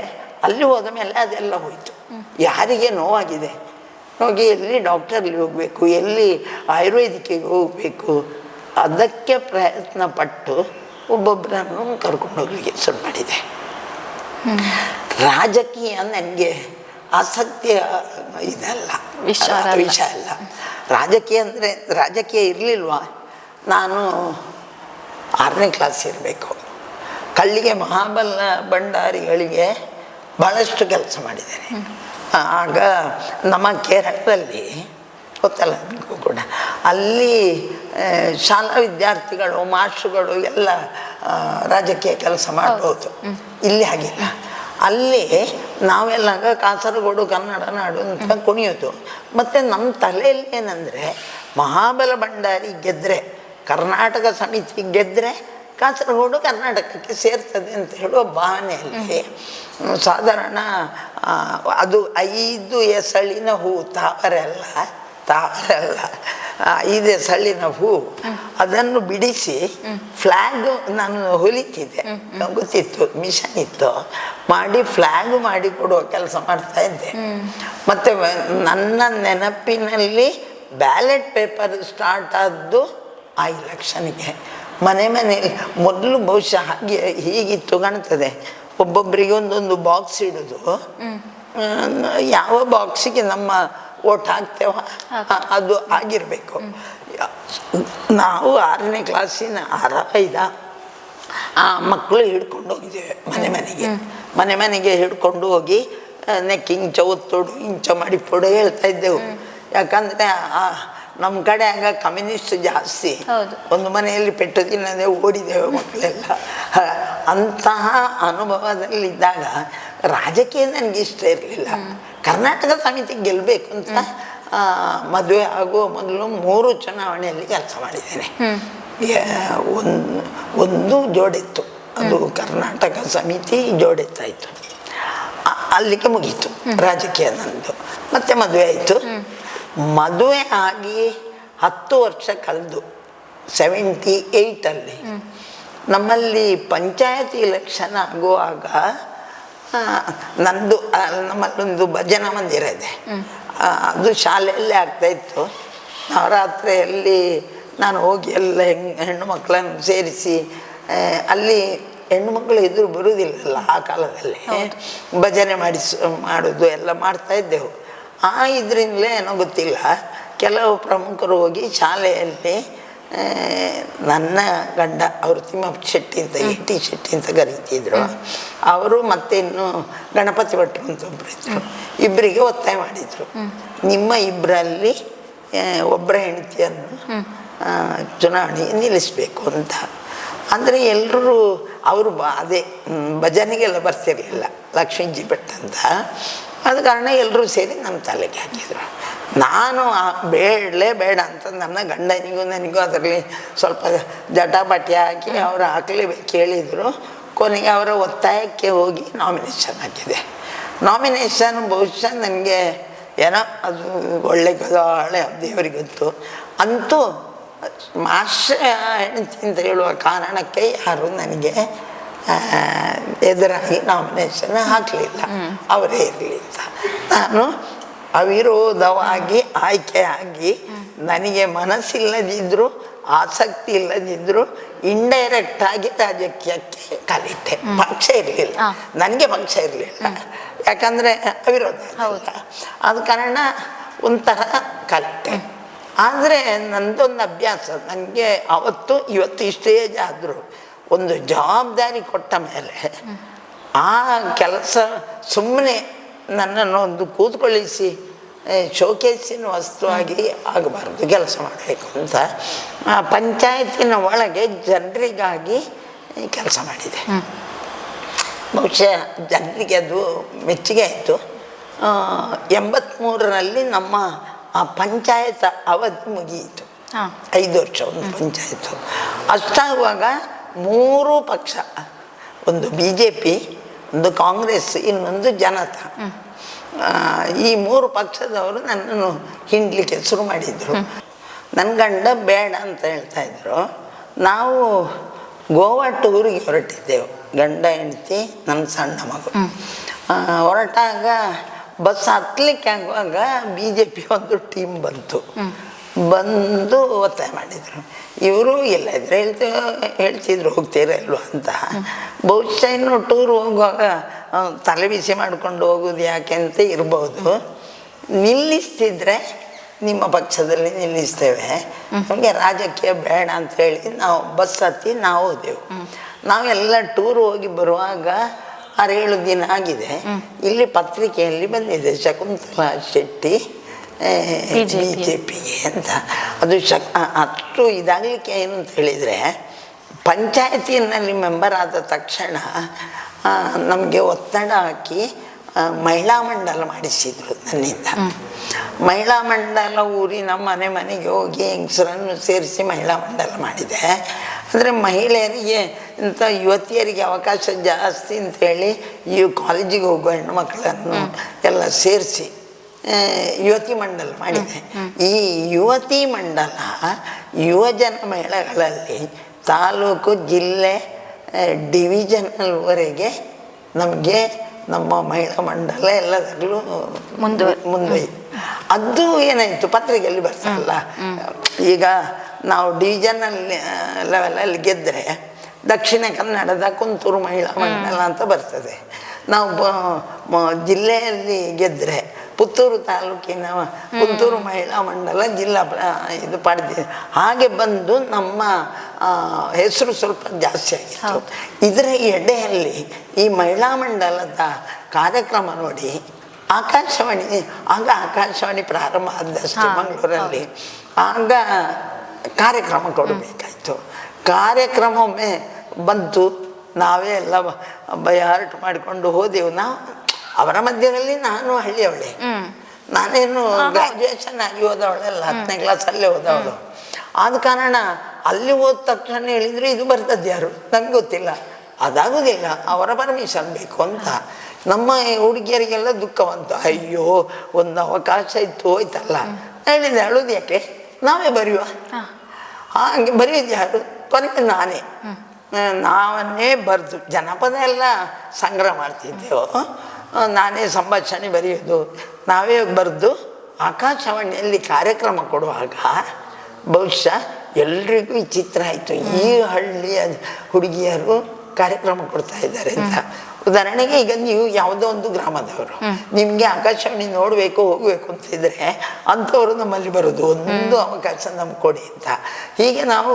ಅಲ್ಲಿ ಹೋದ ಮೇಲೆ ಅದೆಲ್ಲ ಹೋಯಿತು. ಯಾರಿಗೆ ನೋವಾಗಿದೆ, ಹೋಗಿ ಎಲ್ಲಿ ಡಾಕ್ಟರ್ಲಿ ಹೋಗಬೇಕು, ಎಲ್ಲಿ ಆಯುರ್ವೇದಿಕ್ಕಿಗೆ ಹೋಗಬೇಕು, ಅದಕ್ಕೆ ಪ್ರಯತ್ನ ಪಟ್ಟು ಒಬ್ಬೊಬ್ಬರನ್ನು ಕರ್ಕೊಂಡು ಹೋಗ್ಲಿಕ್ಕೆ ಶುರು ಮಾಡಿದೆ. ರಾಜಕೀಯ ನನಗೆ ಆಸಕ್ತಿಯ ಇದಲ್ಲ, ವಿಷಯ ಅಲ್ಲ. ರಾಜಕೀಯ ಅಂದರೆ ರಾಜಕೀಯ ಇರಲಿಲ್ವಾ, ನಾನು 6ನೇ ಕ್ಲಾಸ್ ಇರಬೇಕು. ಕಳ್ಳಿಗೆ ಮಹಾಬಲ ಭಂಡಾರಿಗಳಿಗೆ ಭಾಳಷ್ಟು ಕೆಲಸ ಮಾಡಿದ್ದೇನೆ. ಆಗ ನಮ್ಮ ಕೇರಳದಲ್ಲಿ ಗೊತ್ತಲ್ಲ ನನಗೂ ಕೂಡ, ಅಲ್ಲಿ ಶಾಲಾ ವಿದ್ಯಾರ್ಥಿಗಳು ಮಾಸ್ಟ್ರುಗಳು ಎಲ್ಲ ರಾಜಕೀಯ ಕೆಲಸ ಮಾಡ್ಬೋದು. ಇಲ್ಲಿ ಹಾಗಿಲ್ಲ. ಅಲ್ಲಿ ನಾವೆಲ್ಲ ಕಾಸರಗೋಡು ಕನ್ನಡ ನಾಡು ಅಂತ ಕುಣಿಯೋದು. ಮತ್ತು ನಮ್ಮ ತಲೆಯಲ್ಲಿ ಏನಂದರೆ, ಮಹಾಬಲ ಭಂಡಾರಿ ಗೆದ್ದರೆ, ಕರ್ನಾಟಕ ಸಮಿತಿ ಗೆದ್ದರೆ ಕಾಸರಗೋಡು ಕರ್ನಾಟಕಕ್ಕೆ ಸೇರ್ತದೆ ಅಂತ ಹೇಳುವ ಭಾವನೆಯಲ್ಲಿ ಸಾಧಾರಣ ಅದು 5 ಎಸಳಿನ ಹೂ, ತಾವರೆಲ್ಲ 5 ಎಸಳಿನ ಹೂ, ಅದನ್ನು ಬಿಡಿಸಿ ಫ್ಲ್ಯಾಗ್ ನಾನು ಹೊಲಿತಿದ್ದೆ, ಗೊತ್ತಿತ್ತು, ಮಿಷನ್ ಇತ್ತು, ಮಾಡಿ ಫ್ಲ್ಯಾಗ್ ಮಾಡಿ ಕೊಡುವ ಕೆಲಸ ಮಾಡ್ತಾ ಇದ್ದೆ. ಮತ್ತು ನನ್ನ ನೆನಪಿನಲ್ಲಿ ಬ್ಯಾಲೆಟ್ ಪೇಪರ್ ಸ್ಟಾರ್ಟ್ ಆದ್ದು ಆ ಇಲೆಕ್ಷನ್ಗೆ. ಮನೆಯಲ್ಲಿ ಮೊದಲು ಬಹುಶಃ ಹಾಗೆ ಹೀಗಿತ್ತು ಕಾಣ್ತದೆ, ಒಬ್ಬೊಬ್ಬರಿಗೆ ಒಂದೊಂದು ಬಾಕ್ಸ್ ಇಡೋದು, ಯಾವ ಬಾಕ್ಸಿಗೆ ನಮ್ಮ ಓಟ್ ಹಾಕ್ತೇವ ಅದು ಆಗಿರಬೇಕು. ನಾವು 6ನೇ ಕ್ಲಾಸಿನ 6-5 ಆ ಮಕ್ಕಳು ಹಿಡ್ಕೊಂಡು ಹೋಗಿದ್ದೇವೆ ಮನೆಗೆ ಹಿಡ್ಕೊಂಡು ಹೋಗಿ ನೆಕ್ ಇಂಚ ಒತ್ತೋಡು ಇಂಚ ಮಾಡಿ ಪೊಡೆ ಹೇಳ್ತಾ ಇದ್ದೆವು. ಯಾಕಂದರೆ ನಮ್ಮ ಕಡೆ ಆಗ ಕಮ್ಯುನಿಸ್ಟ್ ಜಾಸ್ತಿ, ಒಂದು ಮನೆಯಲ್ಲಿ ಪೆಟ್ಟು ತಿನ್ನದೆ ಓಡಿದ್ದೇವೆ ಮಕ್ಕಳೆಲ್ಲ. ಅಂತಹ ಅನುಭವದಲ್ಲಿದ್ದಾಗ ರಾಜಕೀಯ ನನಗೆ ಇಷ್ಟ ಇರಲಿಲ್ಲ. ಕರ್ನಾಟಕ ಸಮಿತಿ ಗೆಲ್ಲಬೇಕು ಅಂತ ಮದುವೆ ಆಗುವ ಮೊದಲು 3 ಚುನಾವಣೆಯಲ್ಲಿ ಕೆಲಸ ಮಾಡಿದ್ದೇನೆ. ಒಂದು ಜೋಡಿತ್ತು, ಅದು ಕರ್ನಾಟಕ ಸಮಿತಿ ಜೋಡಿತ್ತಾಯಿತು, ಅಲ್ಲಿಗೆ ಮುಗೀತು ರಾಜಕೀಯ ನಂದು. ಮತ್ತೆ ಮದುವೆ ಆಯಿತು. ಮದುವೆ ಆಗಿ 10 ವರ್ಷ ಕಳೆದು 78ಅಲ್ಲಿ ನಮ್ಮಲ್ಲಿ ಪಂಚಾಯತಿ ಎಲೆಕ್ಷನ್ ಆಗುವಾಗ ನಂದು ನಮ್ಮಲ್ಲೊಂದು ಭಜನಾ ಮಂದಿರ ಇದೆ, ಅದು ಶಾಲೆಯಲ್ಲೇ ಆಗ್ತಾಯಿತ್ತು. ನವರಾತ್ರಿಯಲ್ಲಿ ನಾನು ಹೋಗಿ ಎಲ್ಲ ಹೆಣ್ಣು ಮಕ್ಕಳನ್ನು ಸೇರಿಸಿ, ಅಲ್ಲಿ ಹೆಣ್ಣು ಮಕ್ಕಳು ಎದುರು ಬರುವುದಿಲ್ಲಲ್ಲ ಆ ಕಾಲದಲ್ಲಿ, ಭಜನೆ ಮಾಡೋದು ಎಲ್ಲ ಮಾಡ್ತಾಯಿದ್ದೆವು. ಇದರಿಂದಲೇ ಏನೋ ಗೊತ್ತಿಲ್ಲ, ಕೆಲವು ಪ್ರಮುಖರು ಹೋಗಿ ಶಾಲೆಯಲ್ಲಿ ನನ್ನ ಗಂಡ, ಅವರು ತಿಮ್ಮಪ್ಪ ಶೆಟ್ಟಿ ಅಂತ, AT ಶೆಟ್ಟಿ ಅಂತ ಕರೀತಿದ್ರು, ಅವರು ಮತ್ತೆ ಇನ್ನು ಗಣಪತಿ ಭಟ್ರು ಅಂತ ಒಬ್ಬರು ಇದ್ರು, ಇಬ್ಬರಿಗೆ ಒತ್ತಾಯ ಮಾಡಿದರು, ನಿಮ್ಮ ಇಬ್ಬರಲ್ಲಿ ಒಬ್ಬರ ಹೆಂಡತಿಯನ್ನು ಚುನಾವಣೆ ನಿಲ್ಲಿಸಬೇಕು ಅಂತ. ಅಂದರೆ ಎಲ್ಲರೂ ಅವರು ಅದೇ ಭಜನೆಗೆಲ್ಲ ಬರ್ತಿರಲಿಲ್ಲ, ಲಕ್ಷ್ಮೀಜಿ ಭಟ್ ಅಂತ. ಆದ ಕಾರಣ ಎಲ್ಲರೂ ಸೇರಿ ನಮ್ಮ ತಲೆಗೆ ಹಾಕಿದರು. ನಾನು ಬೇಡ ಅಂತ ನನ್ನ ಗಂಡನಿಗೂ ನನಗೂ ಅದರಲ್ಲಿ ಸ್ವಲ್ಪ ಜಟಾಪಟಿ ಹಾಕಿ ಅವರು ಹಾಕಲೇಬೇಕು ಹೇಳಿದರು. ಕೊನೆಗೆ ಅವರ ಒತ್ತಾಯಕ್ಕೆ ಹೋಗಿ ನಾಮಿನೇಷನ್ ಹಾಕಿದೆ. ನಾಮಿನೇಷನ್ ಬಹುಶಃ ನನಗೆ ಏನೋ ಅದು ಒಳ್ಳೆ ಹಳೆ ದೇವರಿಗೆ ಗೊತ್ತು. ಅಂತೂ ಮಾಸ್ಟರ್ ಹೆಂಡತಿ ಅಂತ ಹೇಳುವ ಕಾರಣಕ್ಕೆ ಯಾರು ನನಗೆ ಎದುರಾಗಿ ನಾಮಿನೇಷನ್ ಹಾಕಲಿಲ್ಲ, ಅವರೇ ಇರಲಿ ಅಂತ. ನಾನು ಅವಿರೋಧವಾಗಿ ಆಯ್ಕೆಯಾಗಿ, ನನಗೆ ಮನಸ್ಸಿಲ್ಲದಿದ್ದರೂ ಆಸಕ್ತಿ ಇಲ್ಲದಿದ್ದರೂ ಇಂಡೈರೆಕ್ಟಾಗಿ ರಾಜಕೀಯಕ್ಕೆ ಕಾಲಿಟ್ಟೆ. ಪಕ್ಷ ಇರಲಿಲ್ಲ, ನನಗೆ ಪಕ್ಷ ಇರಲಿಲ್ಲ, ಯಾಕಂದರೆ ಅವಿರೋಧ. ಆದ ಕಾರಣ ಒಂಥರ ಕಾಲಿಟ್ಟೆ. ಆದರೆ ನನ್ನದೊಂದು ಅಭ್ಯಾಸ, ನನಗೆ ಅವತ್ತು ಇವತ್ತು ಇಷ್ಟೇ ಏಜ್ ಆದರೂ ಒಂದು ಜವಾಬ್ದಾರಿ ಕೊಟ್ಟ ಮೇಲೆ ಆ ಕೆಲಸ ಸುಮ್ಮನೆ ನನ್ನನ್ನು ಒಂದು ಕೂತ್ಕೊಳ್ಳಿಸಿ ಶೋಕೇಸಿನ ವಸ್ತುವಾಗಿ ಆಗಬಾರ್ದು, ಕೆಲಸ ಮಾಡಬೇಕು ಅಂತ ಪಂಚಾಯತಿನ ಒಳಗೆ ಜನರಿಗಾಗಿ ಕೆಲಸ ಮಾಡಿದೆ. ಬಹುಶಃ ಜನರಿಗೆ ಅದು ಮೆಚ್ಚುಗೆ ಆಯಿತು. 83ರಲ್ಲಿ ನಮ್ಮ ಆ ಪಂಚಾಯತ್ ಅವಧಿ ಮುಗಿಯಿತು, 5 ವರ್ಷ ಒಂದು ಪಂಚಾಯತು. ಅಷ್ಟಾಗುವಾಗ 3 ಪಕ್ಷ, ಒಂದು BJP, ಒಂದು ಕಾಂಗ್ರೆಸ್, ಇನ್ನೊಂದು ಜನತಾ, ಈ 3 ಪಕ್ಷದವರು ನನ್ನನ್ನು ಹಿಂಡಲಿಕ್ಕೆ ಶುರು ಮಾಡಿದರು. ನನ್ನ ಗಂಡ ಬೇಡ ಅಂತ ಹೇಳ್ತಾಯಿದ್ರು. ನಾವು ಗೋವಾ ಟೂರಿಗೆ ಹೊರಟಿದ್ದೆವು, ಗಂಡ ಹೆಂಡತಿ ನನ್ನ ಸಣ್ಣ ಮಗು. ಹೊರಟಾಗ ಬಸ್ ಹತ್ತಲಿಕ್ಕೆ ಆಗುವಾಗ BJP ಒಂದು ಟೀಮ್ ಬಂದು ಒತ್ತಾಯ ಮಾಡಿದರು. ಇವರು ಎಲ್ಲ ಇದ್ರೆ ಹೇಳ್ತಿದ್ರು ಹೋಗ್ತೀರಾ ಇಲ್ವಾ ಅಂತ. ಬಹುಶಃ ಇನ್ನು ಟೂರ್ ಹೋಗುವಾಗ ತಲೆ ಬಿಸಿ ಮಾಡ್ಕೊಂಡು ಹೋಗೋದು ಯಾಕೆ ಅಂತ ಇರ್ಬೋದು. ನಿಲ್ಲಿಸ್ತಿದ್ರೆ ನಿಮ್ಮ ಪಕ್ಷದಲ್ಲಿ ನಿಲ್ಲಿಸ್ತೇವೆ, ನಮಗೆ ರಾಜಕೀಯ ಬೇಡ ಅಂಥೇಳಿ ನಾವು ಬಸ್ ಹತ್ತಿ ನಾವು ಹೋದೆವು. ನಾವೆಲ್ಲ ಟೂರ್ ಹೋಗಿ ಬರುವಾಗ 6-7 ದಿನ ಆಗಿದೆ. ಇಲ್ಲಿ ಪತ್ರಿಕೆಯಲ್ಲಿ ಬಂದಿದೆ ಶಕುಂತಲಾ ಶೆಟ್ಟಿ BJPಗೆ ಅಂತ. ಅದು ಅಷ್ಟು ಇದಾಗಲಿಕ್ಕೆ ಏನು ಅಂತ ಹೇಳಿದರೆ, ಪಂಚಾಯತಿನಲ್ಲಿ ಮೆಂಬರ್ ಆದ ತಕ್ಷಣ ನಮಗೆ ಒತ್ತಡ ಹಾಕಿ ಮಹಿಳಾ ಮಂಡಲ ಮಾಡಿಸಿದರು ನನ್ನಿಂದ. ಮಹಿಳಾ ಮಂಡಲ ಊರಿನ ಮನೆಗೆ ಹೋಗಿ ಹೆಂಗಸರನ್ನು ಸೇರಿಸಿ ಮಹಿಳಾ ಮಂಡಲ ಮಾಡಿದೆ. ಅಂದರೆ ಮಹಿಳೆಯರಿಗೆ ಇಂಥ ಯುವತಿಯರಿಗೆ ಅವಕಾಶ ಜಾಸ್ತಿ ಅಂತೇಳಿ ಈ ಕಾಲೇಜಿಗೆ ಹೋಗೋ ಹೆಣ್ಣು ಮಕ್ಕಳನ್ನು ಎಲ್ಲ ಸೇರಿಸಿ ಯುವತಿ ಮಂಡಲ ಮಾಡಿದೆ. ಈ ಯುವತಿ ಮಂಡಲ ಯುವಜನ ಮೇಳಗಳಲ್ಲಿ ತಾಲೂಕು, ಜಿಲ್ಲೆ, ಡಿವಿಷನಲ್ವರೆಗೆ ನಮಗೆ ನಮ್ಮ ಮಹಿಳಾ ಮಂಡಲ ಎಲ್ಲದರಲ್ಲೂ ಮುಂದುವರಿತು. ಅದು ಏನಾಯಿತು, ಪತ್ರಿಕೆಯಲ್ಲಿ ಬರ್ತಲ್ಲ. ಈಗ ನಾವು ಡಿವಿಷನಲ್ ಲೆವೆಲಲ್ಲಿ ಗೆದ್ದರೆ ದಕ್ಷಿಣ ಕನ್ನಡದ ಕುಂತೂರು ಮಹಿಳಾ ಮಂಡಲ ಅಂತ ಬರ್ತದೆ. ನಾವು ಜಿಲ್ಲೆಯಲ್ಲಿ ಗೆದ್ದರೆ ಪುತ್ತೂರು ತಾಲೂಕಿನ ಕುಂತೂರು ಮಹಿಳಾ ಮಂಡಲ ಜಿಲ್ಲಾ ಇದು ಪಡೆದಿದೆ. ಹಾಗೆ ಬಂದು ನಮ್ಮ ಹೆಸರು ಸ್ವಲ್ಪ ಜಾಸ್ತಿ ಆಗಿತ್ತು. ಇದರ ಎಡೆಯಲ್ಲಿ ಈ ಮಹಿಳಾ ಮಂಡಲದ ಕಾರ್ಯಕ್ರಮ ನೋಡಿ ಆಕಾಶವಾಣಿ ಪ್ರಾರಂಭ ಆದಷ್ಟು ಮಂಗಳೂರಲ್ಲಿ, ಆಗ ಕಾರ್ಯಕ್ರಮ ಕೊಡಬೇಕಾಯಿತು. ಕಾರ್ಯಕ್ರಮ ಒಮ್ಮೆ ಬಂತು, ನಾವೇ ಎಲ್ಲ ಬೈ ಹಾರ್ಟ್ ಮಾಡಿಕೊಂಡು ಹೋದೆವು. ನಾವು ಅವರ ಮಧ್ಯದಲ್ಲಿ ನಾನು ಹಳ್ಳಿಯವಳೆ, ನಾನೇನು ಗ್ರ್ಯಾಜುಯೇಷನ್ ಆಗಿ ಹೋದವಳೆಲ್ಲ 10ನೇ ಕ್ಲಾಸಲ್ಲೇ ಹೋದವಳು. ಆದ ಕಾರಣ ಅಲ್ಲಿ ಹೋದ ತಕ್ಷಣ ಹೇಳಿದರೆ ಇದು ಬರ್ತದ್ದು ಯಾರು ನಮ್ಗೆ ಗೊತ್ತಿಲ್ಲ, ಅದಾಗೋದಿಲ್ಲ, ಅವರ ಪರ್ಮಿಷನ್ ಬೇಕು ಅಂತ. ನಮ್ಮ ಹುಡುಗಿಯರಿಗೆಲ್ಲ ದುಃಖವಂತ, ಅಯ್ಯೋ ಒಂದು ಅವಕಾಶ ಇತ್ತು ಹೋಯ್ತಲ್ಲ. ಹೇಳಿದೆ ಅಳುದು ಯಾಕೆ, ನಾವೇ ಬರೆಯುವ. ಹಾಗೆ ಬರೆಯೋದು ಯಾರು, ಕೊನೆಗೆ ನಾವನ್ನೇ ಬರೆದು ಜನಪದ ಎಲ್ಲ ಸಂಗ್ರಹ ಮಾಡ್ತಿದ್ದೆವು. ನಾನೇ ಸಂಭಾಷಣೆ ಬರೆಯೋದು, ನಾವೇ ಬರೆದು ಆಕಾಶವಾಣಿಯಲ್ಲಿ ಕಾರ್ಯಕ್ರಮ ಕೊಡುವಾಗ ಬಹುಶಃ ಎಲ್ರಿಗೂ ವಿಚಿತ್ರ ಆಯಿತು, ಈ ಹಳ್ಳಿಯ ಹುಡುಗಿಯರು ಕಾರ್ಯಕ್ರಮ ಕೊಡ್ತಾ ಇದ್ದಾರೆ ಅಂತ. ಉದಾಹರಣೆಗೆ ಈಗ ನೀವು ಯಾವುದೋ ಒಂದು ಗ್ರಾಮದವರು, ನಿಮಗೆ ಆಕಾಶವಾಣಿ ನೋಡಬೇಕು ಹೋಗಬೇಕು ಅಂತಿದ್ರೆ ಅಂಥವರು ನಮ್ಮಲ್ಲಿ ಬರೋದು, ಒಂದು ಅವಕಾಶ ನಮ್ಗೆ ಕೊಡಿ ಅಂತ. ಹೀಗೆ ನಾವು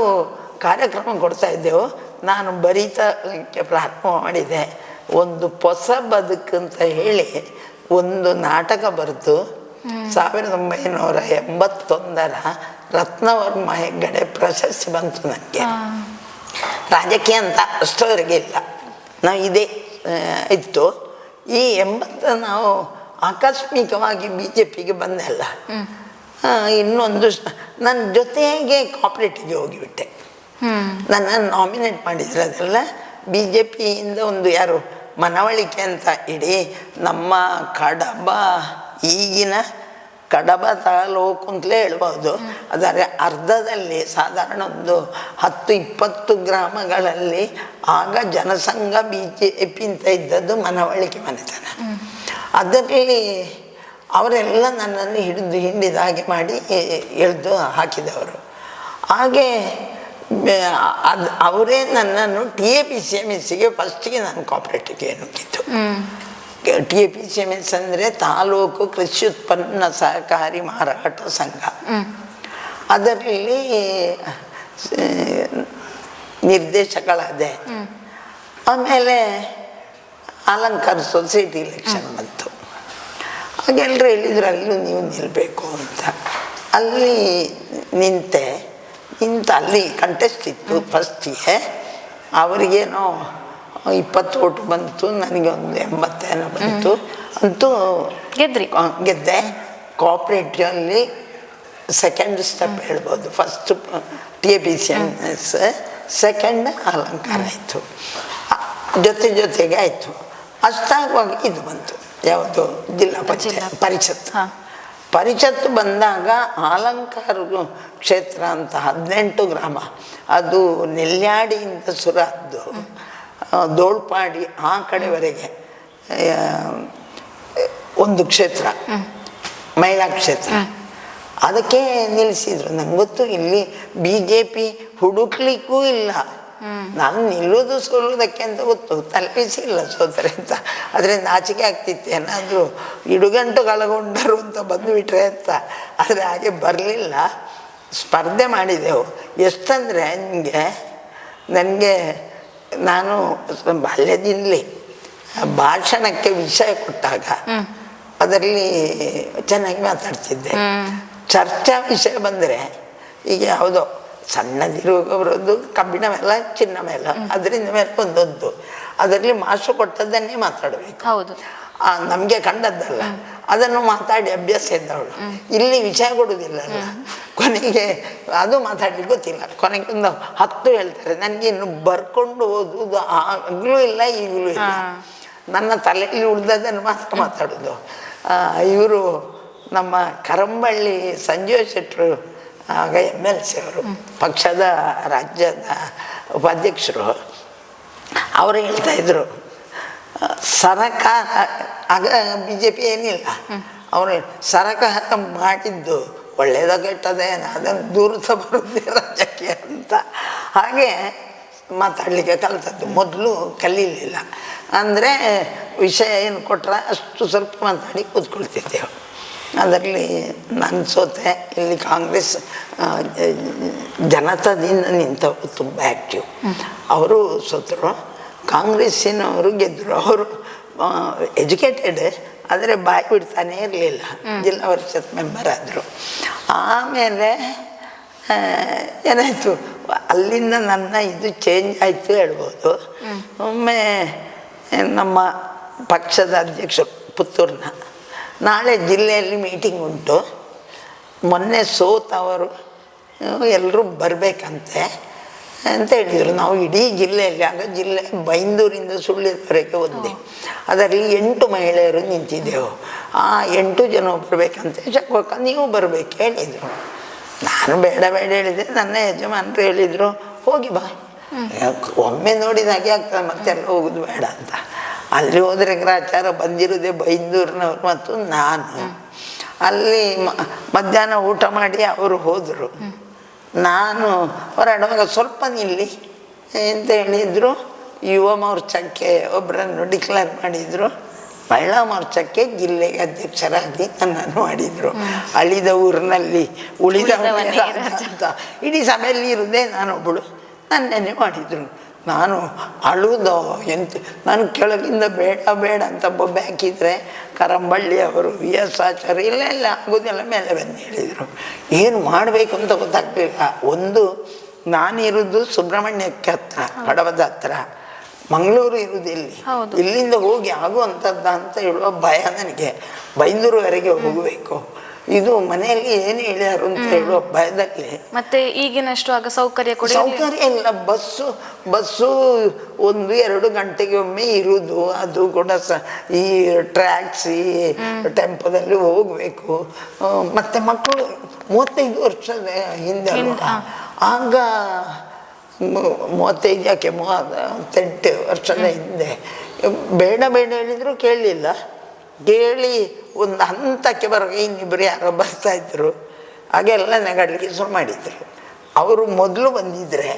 ಕಾರ್ಯಕ್ರಮ ಕೊಡ್ತಾ ಇದ್ದೆವು. ನಾನು ಬರೀತಕ್ಕೆ ಪ್ರಾರಂಭ ಮಾಡಿದೆ. ಒಂದು ಹೊಸ ಬದುಕಂತ ಹೇಳಿ ಒಂದು ನಾಟಕ ಬರೆದು 1981 ರತ್ನವರ್ಮ ಹೆಗ್ಗಡೆ ಪ್ರಶಸ್ತಿ ಬಂತು ನನಗೆ. ರಾಜಕೀಯ ಅಂತ ಅಷ್ಟವರೆಗೆ ಇಲ್ಲ, ನಾವು ಇದೇ ಇತ್ತು. ಈ 80 ನಾವು ಆಕಸ್ಮಿಕವಾಗಿ BJPಗೆ ಬಂದೆಲ್ಲ. ಇನ್ನೊಂದು ನನ್ನ ಜೊತೆಗೆ ಕೋಆಪರೇಟಿವ್ಗೆ ಹೋಗಿಬಿಟ್ಟೆ. ನನ್ನನ್ನು ನಾಮಿನೇಟ್ ಮಾಡಿದ್ರು. ಅದೆಲ್ಲ BJPಯಿಂದ ಒಂದು ಯಾರು ಮನವಳಿಕೆ ಅಂತ ಇಡೀ ನಮ್ಮ ಕಡಬ, ಈಗಿನ ಕಡಬ ತಾಲೂಕು ಅಂತಲೇ ಹೇಳ್ಬೋದು. ಅದರ ಅರ್ಧದಲ್ಲಿ ಸಾಧಾರಣ ಒಂದು 10-20 ಗ್ರಾಮಗಳಲ್ಲಿ ಆಗ ಜನಸಂಘ BJP ಅಂತ ಇದ್ದದ್ದು ಮನವಳಿಕೆ ಮನೆತನ. ಅದರಲ್ಲಿ ಅವರೆಲ್ಲ ನನ್ನನ್ನು ಹಿಂಡಿದ ಹಾಗೆ ಮಾಡಿ ಎಳೆದು ಹಾಕಿದವರು. ಹಾಗೆ ಅವರೇ ನನ್ನನ್ನು TAPCMSಗೆ ಫಸ್ಟಿಗೆ ನಾನು ಕೋಆಪರೇಟಿವ್ಗೆ ನುಗ್ಗಿದ್ದು. TAPCMS ಅಂದರೆ ತಾಲೂಕು ಕೃಷಿ ಉತ್ಪನ್ನ ಸಹಕಾರಿ ಮಾರಾಟ ಸಂಘ. ಅದರಲ್ಲಿ ನಿರ್ದೇಶಕಳಾದೆ. ಆಮೇಲೆ ಅಲಂಕಾರ ಸೊಸೈಟಿ ಇಲೆಕ್ಷನ್ ಬಂತು. ಹಾಗೆಲ್ಲರೂ ಹೇಳಿದ್ರು ಅಲ್ಲೂ ನೀವು ನಿಲ್ಲಬೇಕು ಅಂತ. ಅಲ್ಲಿ ನಿಂತು ಅಲ್ಲಿ ಕಂಟೆಸ್ಟ್ ಇತ್ತು. ಫಸ್ಟಿಗೆ ಅವರಿಗೇನೋ 20 ಓಟು ಬಂತು, ನನಗೆ ಒಂದು 80 ಏನೋ ಬಂತು. ಅಂತೂ ಗೆದ್ದೆ. ಕೋಆಪರೇಟಿವಲ್ಲಿ ಸೆಕೆಂಡ್ ಸ್ಟೆಪ್ ಹೇಳ್ಬೋದು. ಫಸ್ಟ್ TAPCMS, ಸೆಕೆಂಡ್ ಅಲಂಕಾರ ಆಯಿತು. ಜೊತೆಗೆ ಆಯಿತು. ಅಷ್ಟಾಗುವಾಗ ಇದು ಬಂತು, ಯಾವುದು ಜಿಲ್ಲಾ ಪರಿಷತ್ತು ಬಂದಾಗ ಅಲಂಕಾರ ಕ್ಷೇತ್ರ ಅಂತ 18 ಗ್ರಾಮ, ಅದು ನೆಲ್ಯಾಡಿಯಿಂದ ಸುರದ್ದು ದೋಳ್ಪಾಡಿ ಆ ಕಡೆವರೆಗೆ ಒಂದು ಕ್ಷೇತ್ರ, ಮಹಿಳಾ ಕ್ಷೇತ್ರ. ಅದಕ್ಕೆ ನಿಲ್ಲಿಸಿದ್ರು. ನಂಗೆ ಗೊತ್ತು ಇಲ್ಲಿ BJP ಹುಡುಕ್ಲಿಕ್ಕೂ ಇಲ್ಲ, ನಾನು ನಿಲ್ಲೋದು ಸೋಲೋದಕ್ಕೆ ಅಂತ ಗೊತ್ತು, ತಲುಪಿಸಿಲ್ಲ ಸೋತರೆ ಅಂತ. ಆದರೆ ನಾಚಿಕೆ ಆಗ್ತಿತ್ತು, ಏನಾದರೂ ಇಡುಗಂಟು ಕಳಗೊಂಡರು ಅಂತ ಬಂದುಬಿಟ್ರೆ ಅಂತ. ಆದರೆ ಹಾಗೆ ಬರಲಿಲ್ಲ. ಸ್ಪರ್ಧೆ ಮಾಡಿದೆವು. ಎಷ್ಟಂದರೆ ನನಗೆ ನಾನು ಬಾಲ್ಯದಿಂದಲೇ ಭಾಷಣಕ್ಕೆ ವಿಷಯ ಕೊಟ್ಟಾಗ ಅದರಲ್ಲಿ ಚೆನ್ನಾಗಿ ಮಾತಾಡ್ತಿದ್ದೆ. ಚರ್ಚಾ ವಿಷಯ ಬಂದರೆ ಈಗ ಯಾವುದೋ ಸಣ್ಣದಿರುವಾಗ ಬರೋದು ಕಬ್ಬಿಣ ಮೇಲ ಚಿನ್ನ ಮೇಲ, ಅದರಿಂದ ಮೇಲೆ ಒಂದೊಂದು, ಅದರಲ್ಲಿ ಮಾಸ್ಟ್ರು ಕೊಟ್ಟದ್ದನ್ನೇ ಮಾತಾಡಬೇಕು. ಹೌದು, ನಮಗೆ ಕಂಡದ್ದಲ್ಲ, ಅದನ್ನು ಮಾತಾಡಿ ಅಭ್ಯಾಸ ಇದ್ದವಳು. ಇಲ್ಲಿ ವಿಷಯ ಕೊಡುವುದಿಲ್ಲಲ್ಲ, ಕೊನೆಗೆ ಅದು ಮಾತಾಡ್ಲಿಕ್ಕೆ ಗೊತ್ತಿಲ್ಲ. ಕೊನೆಗೆ ಒಂದು 10 ಹೇಳ್ತಾರೆ. ನನಗೆ ಇನ್ನು ಬರ್ಕೊಂಡು ಓದುವುದು ಆಗಲೂ ಇಲ್ಲ ಈಗಲೂ ಇಲ್ಲ. ನನ್ನ ತಲೆಯಲ್ಲಿ ಉಳಿದದನ್ನು ಮಾತ್ರ ಮಾತಾಡೋದು. ಇವರು ನಮ್ಮ ಕರಂಬಳ್ಳಿ ಸಂಜೀವ ಶೆಟ್ಟರು, ಆಗ MLC ಅವರು, ಪಕ್ಷದ ರಾಜ್ಯದ ಉಪಾಧ್ಯಕ್ಷರು, ಅವರು ಹೇಳ್ತಾಯಿದ್ರು ಸರಕಾರ, ಆಗ BJP ಏನಿಲ್ಲ, ಅವರು ಸರಕಾರ ಮಾಡಿದ್ದು ಒಳ್ಳೆಯದ ಕೆಟ್ಟದೇ ಅದನ್ನು ದೂರತ ಬರುವುದೇ ರಾಜಕೀಯ ಅಂತ. ಹಾಗೆ ಮಾತಾಡಲಿಕ್ಕೆ ಕಲಿತದ್ದು. ಮೊದಲು ಕಲೀಲಿಲ್ಲ. ಅಂದರೆ ವಿಷಯ ಏನು ಕೊಟ್ಟರೆ ಅಷ್ಟು ಸ್ವಲ್ಪ ಮಾತಾಡಿ ಕೂತ್ಕೊಳ್ತಿದ್ದೆವು. ಅದರಲ್ಲಿ ನಾನು ಸೋತೆ. ಇಲ್ಲಿ ಕಾಂಗ್ರೆಸ್ ಜನತಾದಿಂದ ನಿಂತವರು ತುಂಬ ಆ್ಯಕ್ಟಿವ್, ಅವರು ಸೋತರು. ಕಾಂಗ್ರೆಸ್ಸಿನವರು ಗೆದ್ದರು. ಅವರು ಎಜುಕೇಟೆಡ್, ಆದರೆ ಬಾಯಿ ಬಿಡ್ತಾನೇ ಇರಲಿಲ್ಲ. ಜಿಲ್ಲಾ ಪರಿಷತ್ ಮೆಂಬರ್ ಆದರು. ಆಮೇಲೆ ಏನಾಯಿತು, ಅಲ್ಲಿಂದ ನನ್ನ ಇದು ಚೇಂಜ್ ಆಯಿತು ಹೇಳ್ಬೋದು. ಒಮ್ಮೆ ನಮ್ಮ ಪಕ್ಷದ ಅಧ್ಯಕ್ಷರು ಪುತ್ತೂರಿನ ನಾಳೆ ಜಿಲ್ಲೆಯಲ್ಲಿ ಮೀಟಿಂಗ್ ಉಂಟು, ಮೊನ್ನೆ ಸೋತವರು ಎಲ್ಲರೂ ಬರಬೇಕಂತೆ ಅಂತ ಹೇಳಿದರು. ನಾವು ಇಡೀ ಜಿಲ್ಲೆಯಲ್ಲಿ, ಆಗ ಜಿಲ್ಲೆ ಬೈಂದೂರಿಂದ ಸುಳ್ಯದವರೆಗೆ ಒಂದೇ, ಅದರಲ್ಲಿ 8 ಮಹಿಳೆಯರು ನಿಂತಿದ್ದೆವು. ಆ 8 ಜನ ಬರಬೇಕಂತೆ. ಚಕ್ವಕ್ಕ ನೀವು ಬರಬೇಕು ಹೇಳಿದರು. ನಾನು ಬೇಡ ಹೇಳಿದೆ. ನನ್ನ ಯಜಮಾನರು ಹೇಳಿದರು ಹೋಗಿ ಬಾ, ಒಮ್ಮೆ ನೋಡಿದಾಗೆ ಆಗ್ತದೆ ಮತ್ತೆಲ್ಲ ಹೋಗೋದು ಬೇಡ ಅಂತ. ಅಲ್ಲಿ ಹೋದರೆ ಗ್ರಾಚಾರ ಬಂದಿರೋದೇ ಬೈಂದೂರಿನವರು ಮತ್ತು ನಾನು. ಅಲ್ಲಿ ಮಧ್ಯಾಹ್ನ ಊಟ ಮಾಡಿ ಅವರು ಹೋದರು. ನಾನು ಹೊರಡುವಾಗ ಸ್ವಲ್ಪ ನಿಲ್ಲಿ ಅಂತ ಹೇಳಿದರು. ಯುವ ಮೋರ್ಚಾಕ್ಕೆ ಒಬ್ಬರನ್ನು ಡಿಕ್ಲೇರ್ ಮಾಡಿದರು. ಮಹಿಳಾ ಮೋರ್ಚಾಕ್ಕೆ ಜಿಲ್ಲೆಗೆ ಅಧ್ಯಕ್ಷರಾಗಿ ನನ್ನನ್ನು ಮಾಡಿದರು. ಅಳಿದ ಊರಿನಲ್ಲಿ ಉಳಿದ ಅಂತ ಇಡೀ ಸಭೆಯಲ್ಲಿ ಇರುವುದೇ ನಾನೊಬ್ಬಳು. ನನ್ನೇ ಮಾಡಿದರು. ನಾನು ಅಳುವುದೋ ಎಂತ, ನಾನು ಕೆಳಗಿಂದ ಬೇಡ ಅಂತ ಬೊಬ್ಬೆ ಹಾಕಿದರೆ ಕರಂಬಳ್ಳಿ ಅವರು, ವಿ ಎಸ್ ಆಚಾರ್ಯ ಇಲ್ಲ ಆಗೋದೆಲ್ಲ ಮೇಲೆ ಬಂದು ಹೇಳಿದರು. ಏನು ಮಾಡಬೇಕು ಅಂತ ಗೊತ್ತಾಗ್ಲಿಲ್ಲ. ಒಂದು, ನಾನಿರೋದು ಸುಬ್ರಹ್ಮಣ್ಯಕ್ಕೆ ಹತ್ರ, ಕಡವದ ಹತ್ರ, ಮಂಗಳೂರು ಇರುವುದಿಲ್ಲಿ, ಇಲ್ಲಿಂದ ಹೋಗಿ ಆಗುವಂಥದ್ದು ಅಂತ ಹೇಳುವ ಭಯ ನನಗೆ. ಬೈಂದೂರುವರೆಗೆ ಹೋಗಬೇಕು, ಇದು ಮನೆಯಲ್ಲಿ ಏನು ಹೇಳ್ಯಾರು ಅಂತ ಹೇಳುವ ಭಯದಲ್ಲಿ. ಮತ್ತೆ ಈಗಿನಷ್ಟು ಆಗ ಸೌಕರ್ಯ ಇಲ್ಲ. ಬಸ್ಸು 1-2 ಗಂಟೆಗೆ ಒಮ್ಮೆ ಇರುವುದು, ಅದು ಕೂಡ ಈ ಟ್ಯಾಕ್ಸಿ ಟೆಂಪೋದಲ್ಲಿ ಹೋಗಬೇಕು. ಮತ್ತೆ ಮಕ್ಕಳು 35 ವರ್ಷದ ಹಿಂದೆ ಅಲ್ವಾ, ಆಗ 35 ಯಾಕೆ 38 ವರ್ಷದ ಹಿಂದೆ ಬೇಡ ಹೇಳಿದ್ರು ಕೇಳಲಿಲ್ಲ. ಕೇಳಿ ಒಂದು ಹಂತಕ್ಕೆ ಬರುವಾಗ ಇನ್ನಿಬ್ಬರು ಯಾರೋ ಬರ್ತಾಯಿದ್ರು. ಹಾಗೆಲ್ಲ ನಗಾಡಲಿಕ್ಕೆ ಶುರು ಮಾಡಿದರು. ಅವರು ಮೊದಲು ಬಂದಿದ್ದರೆ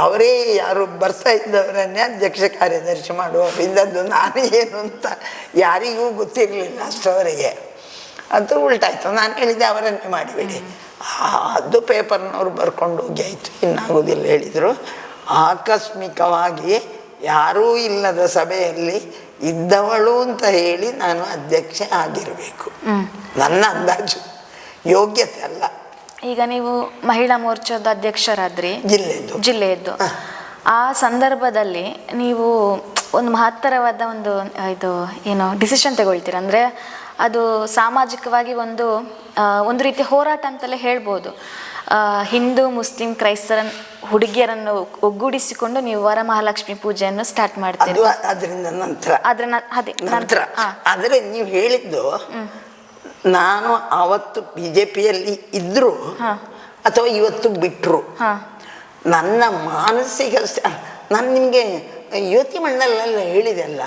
ಅವರೇ ಯಾರು ಬರ್ತಾ ಇದ್ದವರನ್ನೇ ಅಧ್ಯಕ್ಷ ಕಾರ್ಯದರ್ಶಿ ಮಾಡುವರು. ಇಂಥದ್ದು ನಾನು ಏನು ಅಂತ ಯಾರಿಗೂ ಗೊತ್ತಿರಲಿಲ್ಲ ಅಷ್ಟವರೆಗೆ. ಅದು ಉಲ್ಟಾಯಿತು. ನಾನು ಹೇಳಿದೆ ಅವರನ್ನೇ ಮಾಡಿಬಿಡಿ. ಅದು ಪೇಪರ್ನವ್ರು ಬರ್ಕೊಂಡು ಹೋಗಿ ಆಯಿತು, ಇನ್ನಾಗೋದಿಲ್ಲ ಹೇಳಿದರು. ಆಕಸ್ಮಿಕವಾಗಿ ಯಾರೂ ಇಲ್ಲದ ಸಭೆಯಲ್ಲಿ ಇದ್ದವಳು ಅಂತ ಹೇಳಿ ನಾನು ಅಧ್ಯಕ್ಷೆ ಆಗಿರಬೇಕು. ನನ್ನ ಅಂದಾಜು, ಯೋಗ್ಯತೆ ಅಲ್ಲ. ಈಗ ನೀವು ಮಹಿಳಾ ಮೋರ್ಚಾದ ಅಧ್ಯಕ್ಷರಾದ್ರಿ ಜಿಲ್ಲೆಯದ್ದು. ಆ ಸಂದರ್ಭದಲ್ಲಿ ನೀವು ಒಂದು ಮಹತ್ತರವಾದ ಇದು ಏನು ಡಿಸಿಷನ್ ತಗೊಳ್ತೀರ ಅಂದರೆ ಅದು ಸಾಮಾಜಿಕವಾಗಿ ಒಂದು ರೀತಿ ಹೋರಾಟ ಅಂತಲೇ ಹೇಳ್ಬೋದು. ಹಿಂದೂ ಮುಸ್ಲಿಂ ಕ್ರೈಸ್ತರ ಹುಡುಗಿಯರನ್ನು ಒಗ್ಗೂಡಿಸಿಕೊಂಡು ನೀವು ವರಮಹಾಲಕ್ಷ್ಮಿ ಪೂಜೆಯನ್ನು ಸ್ಟಾರ್ಟ್ ಮಾಡ್ತೀರಿ. ಅದರಿಂದ ನಂತರ ಆದರೆ ನೀವು ಹೇಳಿದ್ದು, ನಾನು ಅವತ್ತು BJPಯಲ್ಲಿ ಇದ್ರು ಅಥವಾ ಇವತ್ತು ಬಿಟ್ಟರು, ನನ್ನ ಮಾನಸಿಕ, ನಾನು ನಿಮಗೆ ಯುವತಿ ಮಂಡಲ ಹೇಳಿದೆ ಅಲ್ಲ,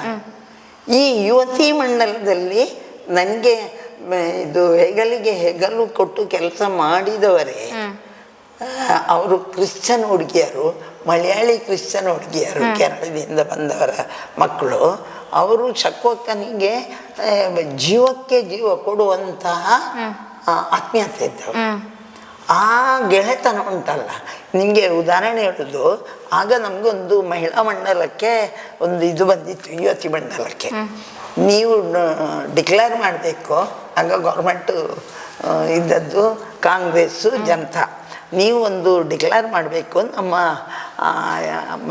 ಈ ಯುವತಿ ಮಂಡಲದಲ್ಲಿ ನನಗೆ ಇದು ಹೆಗಲಿಗೆ ಹೆಗಲು ಕೊಟ್ಟು ಕೆಲಸ ಮಾಡಿದವರೇ ಅವರು ಕ್ರಿಶ್ಚನ್ ಹುಡುಗಿಯರು, ಮಲಯಾಳಿ ಕ್ರಿಶ್ಚನ್ ಹುಡುಗಿಯರು, ಕೇರಳದಿಂದ ಬಂದವರ ಮಕ್ಕಳು. ಅವರು ಶಕ್ವಕ್ಕನಿಗೆ ಜೀವಕ್ಕೆ ಜೀವ ಕೊಡುವಂತಹ ಆತ್ಮೀಯತೆ ಇದ್ದವರು. ಆ ಗೆಳೆತನ ಉಂಟಲ್ಲ, ನಿಮಗೆ ಉದಾಹರಣೆ ಹೇಳೋದು, ಆಗ ನಮಗೊಂದು ಮಹಿಳಾ ಮಂಡಲಕ್ಕೆ ಒಂದು ಇದು ಬಂದಿತ್ತು, ಯುವತಿ ಮಂಡಲಕ್ಕೆ. ನೀವು ಡಿಕ್ಲೇರ್ ಮಾಡಬೇಕು. ಆಗ ಗೌರ್ಮೆಂಟು ಇದ್ದದ್ದು ಕಾಂಗ್ರೆಸ್ಸು ಜನತಾ. ನೀವು ಒಂದು ಡಿಕ್ಲೇರ್ ಮಾಡಬೇಕು, ನಮ್ಮ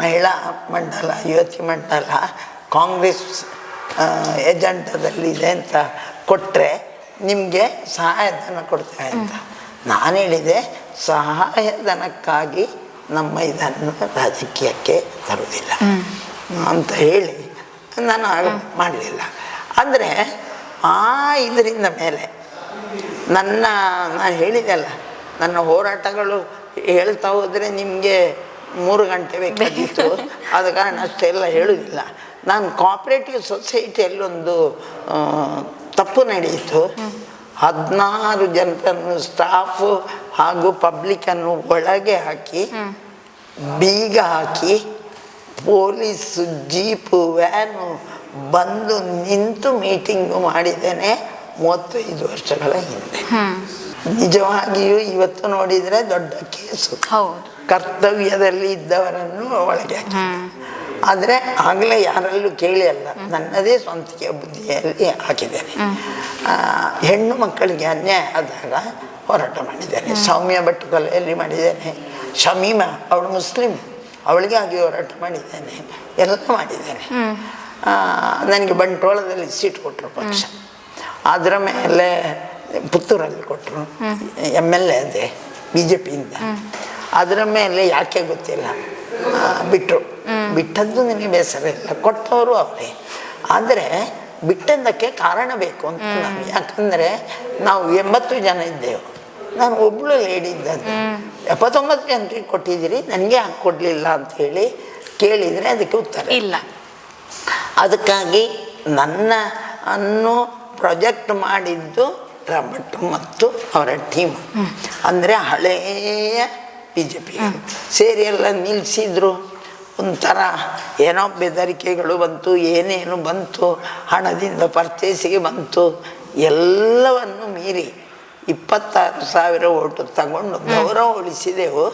ಮಹಿಳಾ ಮಂಡಲ ಯುವತಿ ಮಂಡಲ ಕಾಂಗ್ರೆಸ್ ಏಜೆಂಟದಲ್ಲಿದೆ ಅಂತ ಕೊಟ್ಟರೆ ನಿಮಗೆ ಸಹಾಯಧನ ಕೊಡ್ತೇವೆ ಅಂತ. ನಾನು ಹೇಳಿದೆ, ಸಹಾಯಧನಕ್ಕಾಗಿ ನಮ್ಮ ಇದನ್ನು ರಾಜಕೀಯಕ್ಕೆ ತರುವುದಿಲ್ಲ ಅಂತ ಹೇಳಿ ನಾನು ಮಾಡಲಿಲ್ಲ. ಅಂದರೆ ಇದರಿಂದ ಮೇಲೆ ನಾನು ಹೇಳಿದೆಲ್ಲ, ನನ್ನ ಹೋರಾಟಗಳು ಹೇಳ್ತಾ ಹೋದರೆ ನಿಮಗೆ 3 ಗಂಟೆ ಬೇಕಾಗಿತ್ತು. ಆದ ಕಾರಣ ಅಷ್ಟೆಲ್ಲ ಹೇಳುವುದಿಲ್ಲ. ನಾನು ಕೋಆಪ್ರೇಟಿವ್ ಸೊಸೈಟಿಯಲ್ಲೊಂದು ತಪ್ಪು ನಡೆಯಿತು. 16 ಜನರನ್ನು ಸ್ಟಾಫು ಹಾಗೂ ಪಬ್ಲಿಕನ್ನು ಒಳಗೆ ಹಾಕಿ ಬೀಗ ಹಾಕಿ ಪೊಲೀಸು ಜೀಪು ವ್ಯಾನು ಬಂದು ನಿಂತು ಮೀಟಿಂಗು ಮಾಡಿದ್ದೇನೆ 35 ವರ್ಷಗಳ ಹಿಂದೆ. ನಿಜವಾಗಿಯೂ ಇವತ್ತು ನೋಡಿದರೆ ದೊಡ್ಡ ಕೇಸು. ಕರ್ತವ್ಯದಲ್ಲಿ ಇದ್ದವರನ್ನು ಒಳಗೆ ಹಾಕಿ. ಆದರೆ ಆಗಲೇ ಯಾರಲ್ಲೂ ಕೇಳಿ ಅಲ್ಲ, ನನ್ನದೇ ಸ್ವಂತಿಕೆ ಬುದ್ಧಿಯಲ್ಲಿ ಹಾಕಿದ್ದೇನೆ. ಹೆಣ್ಣು ಮಕ್ಕಳಿಗೆ ಅನ್ಯಾಯ ಆದಾಗ ಹೋರಾಟ ಮಾಡಿದ್ದೇನೆ. ಸೌಮ್ಯ ಭಟ್ಟುಕಲೆಯಲ್ಲಿ ಮಾಡಿದ್ದೇನೆ. ಶಮೀಮಾ ಅವಳು ಮುಸ್ಲಿಂ, ಅವಳಿಗಾಗಿ ಹೋರಾಟ ಮಾಡಿದ್ದೇನೆ. ಎಲ್ಲ ಮಾಡಿದ್ದೇನೆ. ನನಗೆ ಬಂಟ್ವಾಳದಲ್ಲಿ ಸೀಟ್ ಕೊಟ್ಟರು ಪಕ್ಷ. ಅದರ ಮೇಲೆ ಪುತ್ತೂರಲ್ಲಿ ಕೊಟ್ಟರು, MLA ಅದೇ BJPಯಿಂದ. ಅದರ ಮೇಲೆ ಯಾಕೆ ಗೊತ್ತಿಲ್ಲ ಬಿಟ್ಟರು. ಬಿಟ್ಟದ್ದು ನನಗೆ ಬೇಸರ ಇಲ್ಲ, ಕೊಟ್ಟವರು ಅವರೇ. ಆದರೆ ಬಿಟ್ಟದ್ದಕ್ಕೆ ಕಾರಣ ಬೇಕು ಅಂತ ನಾವು, ಯಾಕಂದರೆ ನಾವು 80 ಜನ ಇದ್ದೆವು, ನಾನು ಒಬ್ಬಳು ಲೇಡಿ ಇದ್ದದ್ದು. 79 ಜನರಿಗೆ ಕೊಟ್ಟಿದ್ದೀರಿ, ನನಗೆ ಯಾಕೆ ಕೊಡಲಿಲ್ಲ ಅಂಥೇಳಿ ಕೇಳಿದರೆ ಅದಕ್ಕೆ ಉತ್ತರ ಇಲ್ಲ. ಅದಕ್ಕಾಗಿ ನನ್ನ ಅನ್ನು ಪ್ರಾಜೆಕ್ಟ್ ಮಾಡಿದ್ದು ರಾಬರ್ಟ್ ಮತ್ತು ಅವರ ಟೀಮ್. ಅಂದರೆ ಹಳೆಯ BJP ಸೇರಿ ಎಲ್ಲ ನಿಲ್ಲಿಸಿದ್ರು. ಒಂಥರ ಏನೋ ಬೆದರಿಕೆಗಳು ಬಂತು, ಏನೇನು ಬಂತು, ಹಣದಿಂದ ಪರ್ಚೇಸಿಗೆ ಬಂತು. ಎಲ್ಲವನ್ನು ಮೀರಿ 26,000 ಓಟು ತಗೊಂಡು ಗೌರವ ಉಳಿಸಿದೆವು.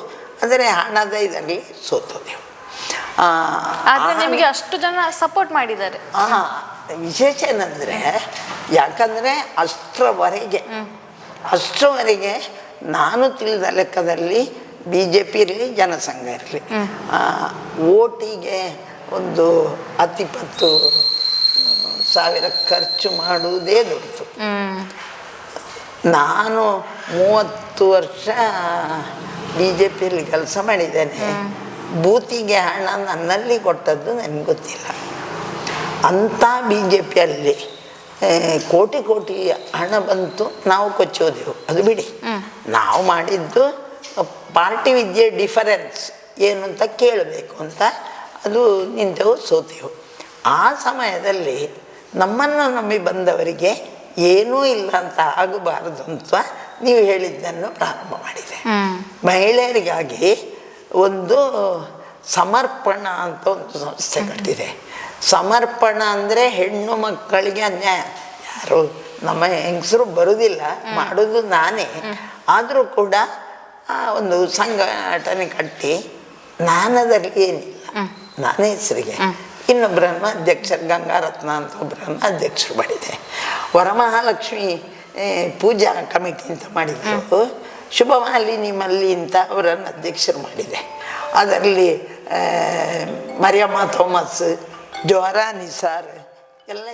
ಆದರೆ ಹಣದ ಇದರಲ್ಲಿ ಸೋತದೆವು. ಆದ್ರೆ ನಿಮಗೆ ಅಷ್ಟು ಜನ ಸಪೋರ್ಟ್ ಮಾಡಿದ್ದಾರೆ. ವಿಶೇಷ ಏನಂದರೆ, ಯಾಕಂದರೆ ಅಷ್ಟರವರೆಗೆ ನಾನು ತಿಳಿದ ಲೆಕ್ಕದಲ್ಲಿ BJP ಇರಲಿ ಜನಸಂಘ ಇರಲಿ ಓಟಿಗೆ ಒಂದು 10-20,000 ಖರ್ಚು ಮಾಡುವುದೇ ದೊಡ್ಡದು. ನಾನು 30 ವರ್ಷ BJPಯಲ್ಲಿ ಕೆಲಸ ಮಾಡಿದ್ದೇನೆ. ಬೂತಿಗೆ ಹಣ ನನ್ನಲ್ಲಿ ಕೊಟ್ಟದ್ದು ನನಗೆ ಗೊತ್ತಿಲ್ಲ. ಅಂಥ BJPಯಲ್ಲಿ ಕೋಟಿ ಹಣ ಬಂತು, ನಾವು ಕೊಚ್ಚೋದೆವು. ಅದು ಬಿಡಿ, ನಾವು ಮಾಡಿದ್ದು ಪಾರ್ಟಿ ವಿದ್ಯೆ ಡಿಫರೆನ್ಸ್ ಏನು ಅಂತ ಕೇಳಬೇಕು ಅಂತ ಅದು ನಿಂತೆವು, ಸೋತೆವು. ಆ ಸಮಯದಲ್ಲಿ ನಮ್ಮನ್ನು ನಂಬಿ ಬಂದವರಿಗೆ ಏನೂ ಇಲ್ಲ ಅಂತ ಆಗಬಾರದು ಅಂತ ನೀವು ಹೇಳಿದ್ದನ್ನು ಪ್ರಾರಂಭ ಮಾಡಿದೆ. ಮಹಿಳೆಯರಿಗಾಗಿ ಒಂದು ಸಮರ್ಪಣ ಅಂತ ಒಂದು ಸಂಸ್ಥೆ ಕಟ್ಟಿದೆ. ಸಮರ್ಪಣ ಅಂದರೆ ಹೆಣ್ಣು ಮಕ್ಕಳಿಗೆ ಅನ್ಯಾಯ, ಯಾರು ನಮ್ಮ ಹೆಂಗಸರು ಬರುವುದಿಲ್ಲ, ಮಾಡೋದು ನಾನೇ. ಆದರೂ ಕೂಡ ಒಂದು ಸಂಘಟನೆ ಕಟ್ಟಿ ನಾನದರಲ್ಲಿ ಏನಿಲ್ಲ, ನಾನೇ ಹೆಸರಿಗೆ ಇನ್ನೊಬ್ಬರನ್ನು ಅಧ್ಯಕ್ಷರು, ಗಂಗಾರತ್ನ ಅಂತ ಒಬ್ಬರನ್ನು ಅಧ್ಯಕ್ಷರು ಮಾಡಿದೆ. ವರಮಹಾಲಕ್ಷ್ಮಿ ಪೂಜಾ ಕಮಿಟಿ ಅಂತ ಮಾಡಿದರು. ಶುಭಮಾಲಿನಿ ಮಲ್ಲಿ ಅಂತ ಅವರನ್ನು ಅಧ್ಯಕ್ಷರು ಮಾಡಿದೆ. ಅದರಲ್ಲಿ ಮರಿಯಮ್ಮ ಥೋಮಸ್, ಜೋಹರಾ ನಿಸಾರ್ ಎಲ್ಲ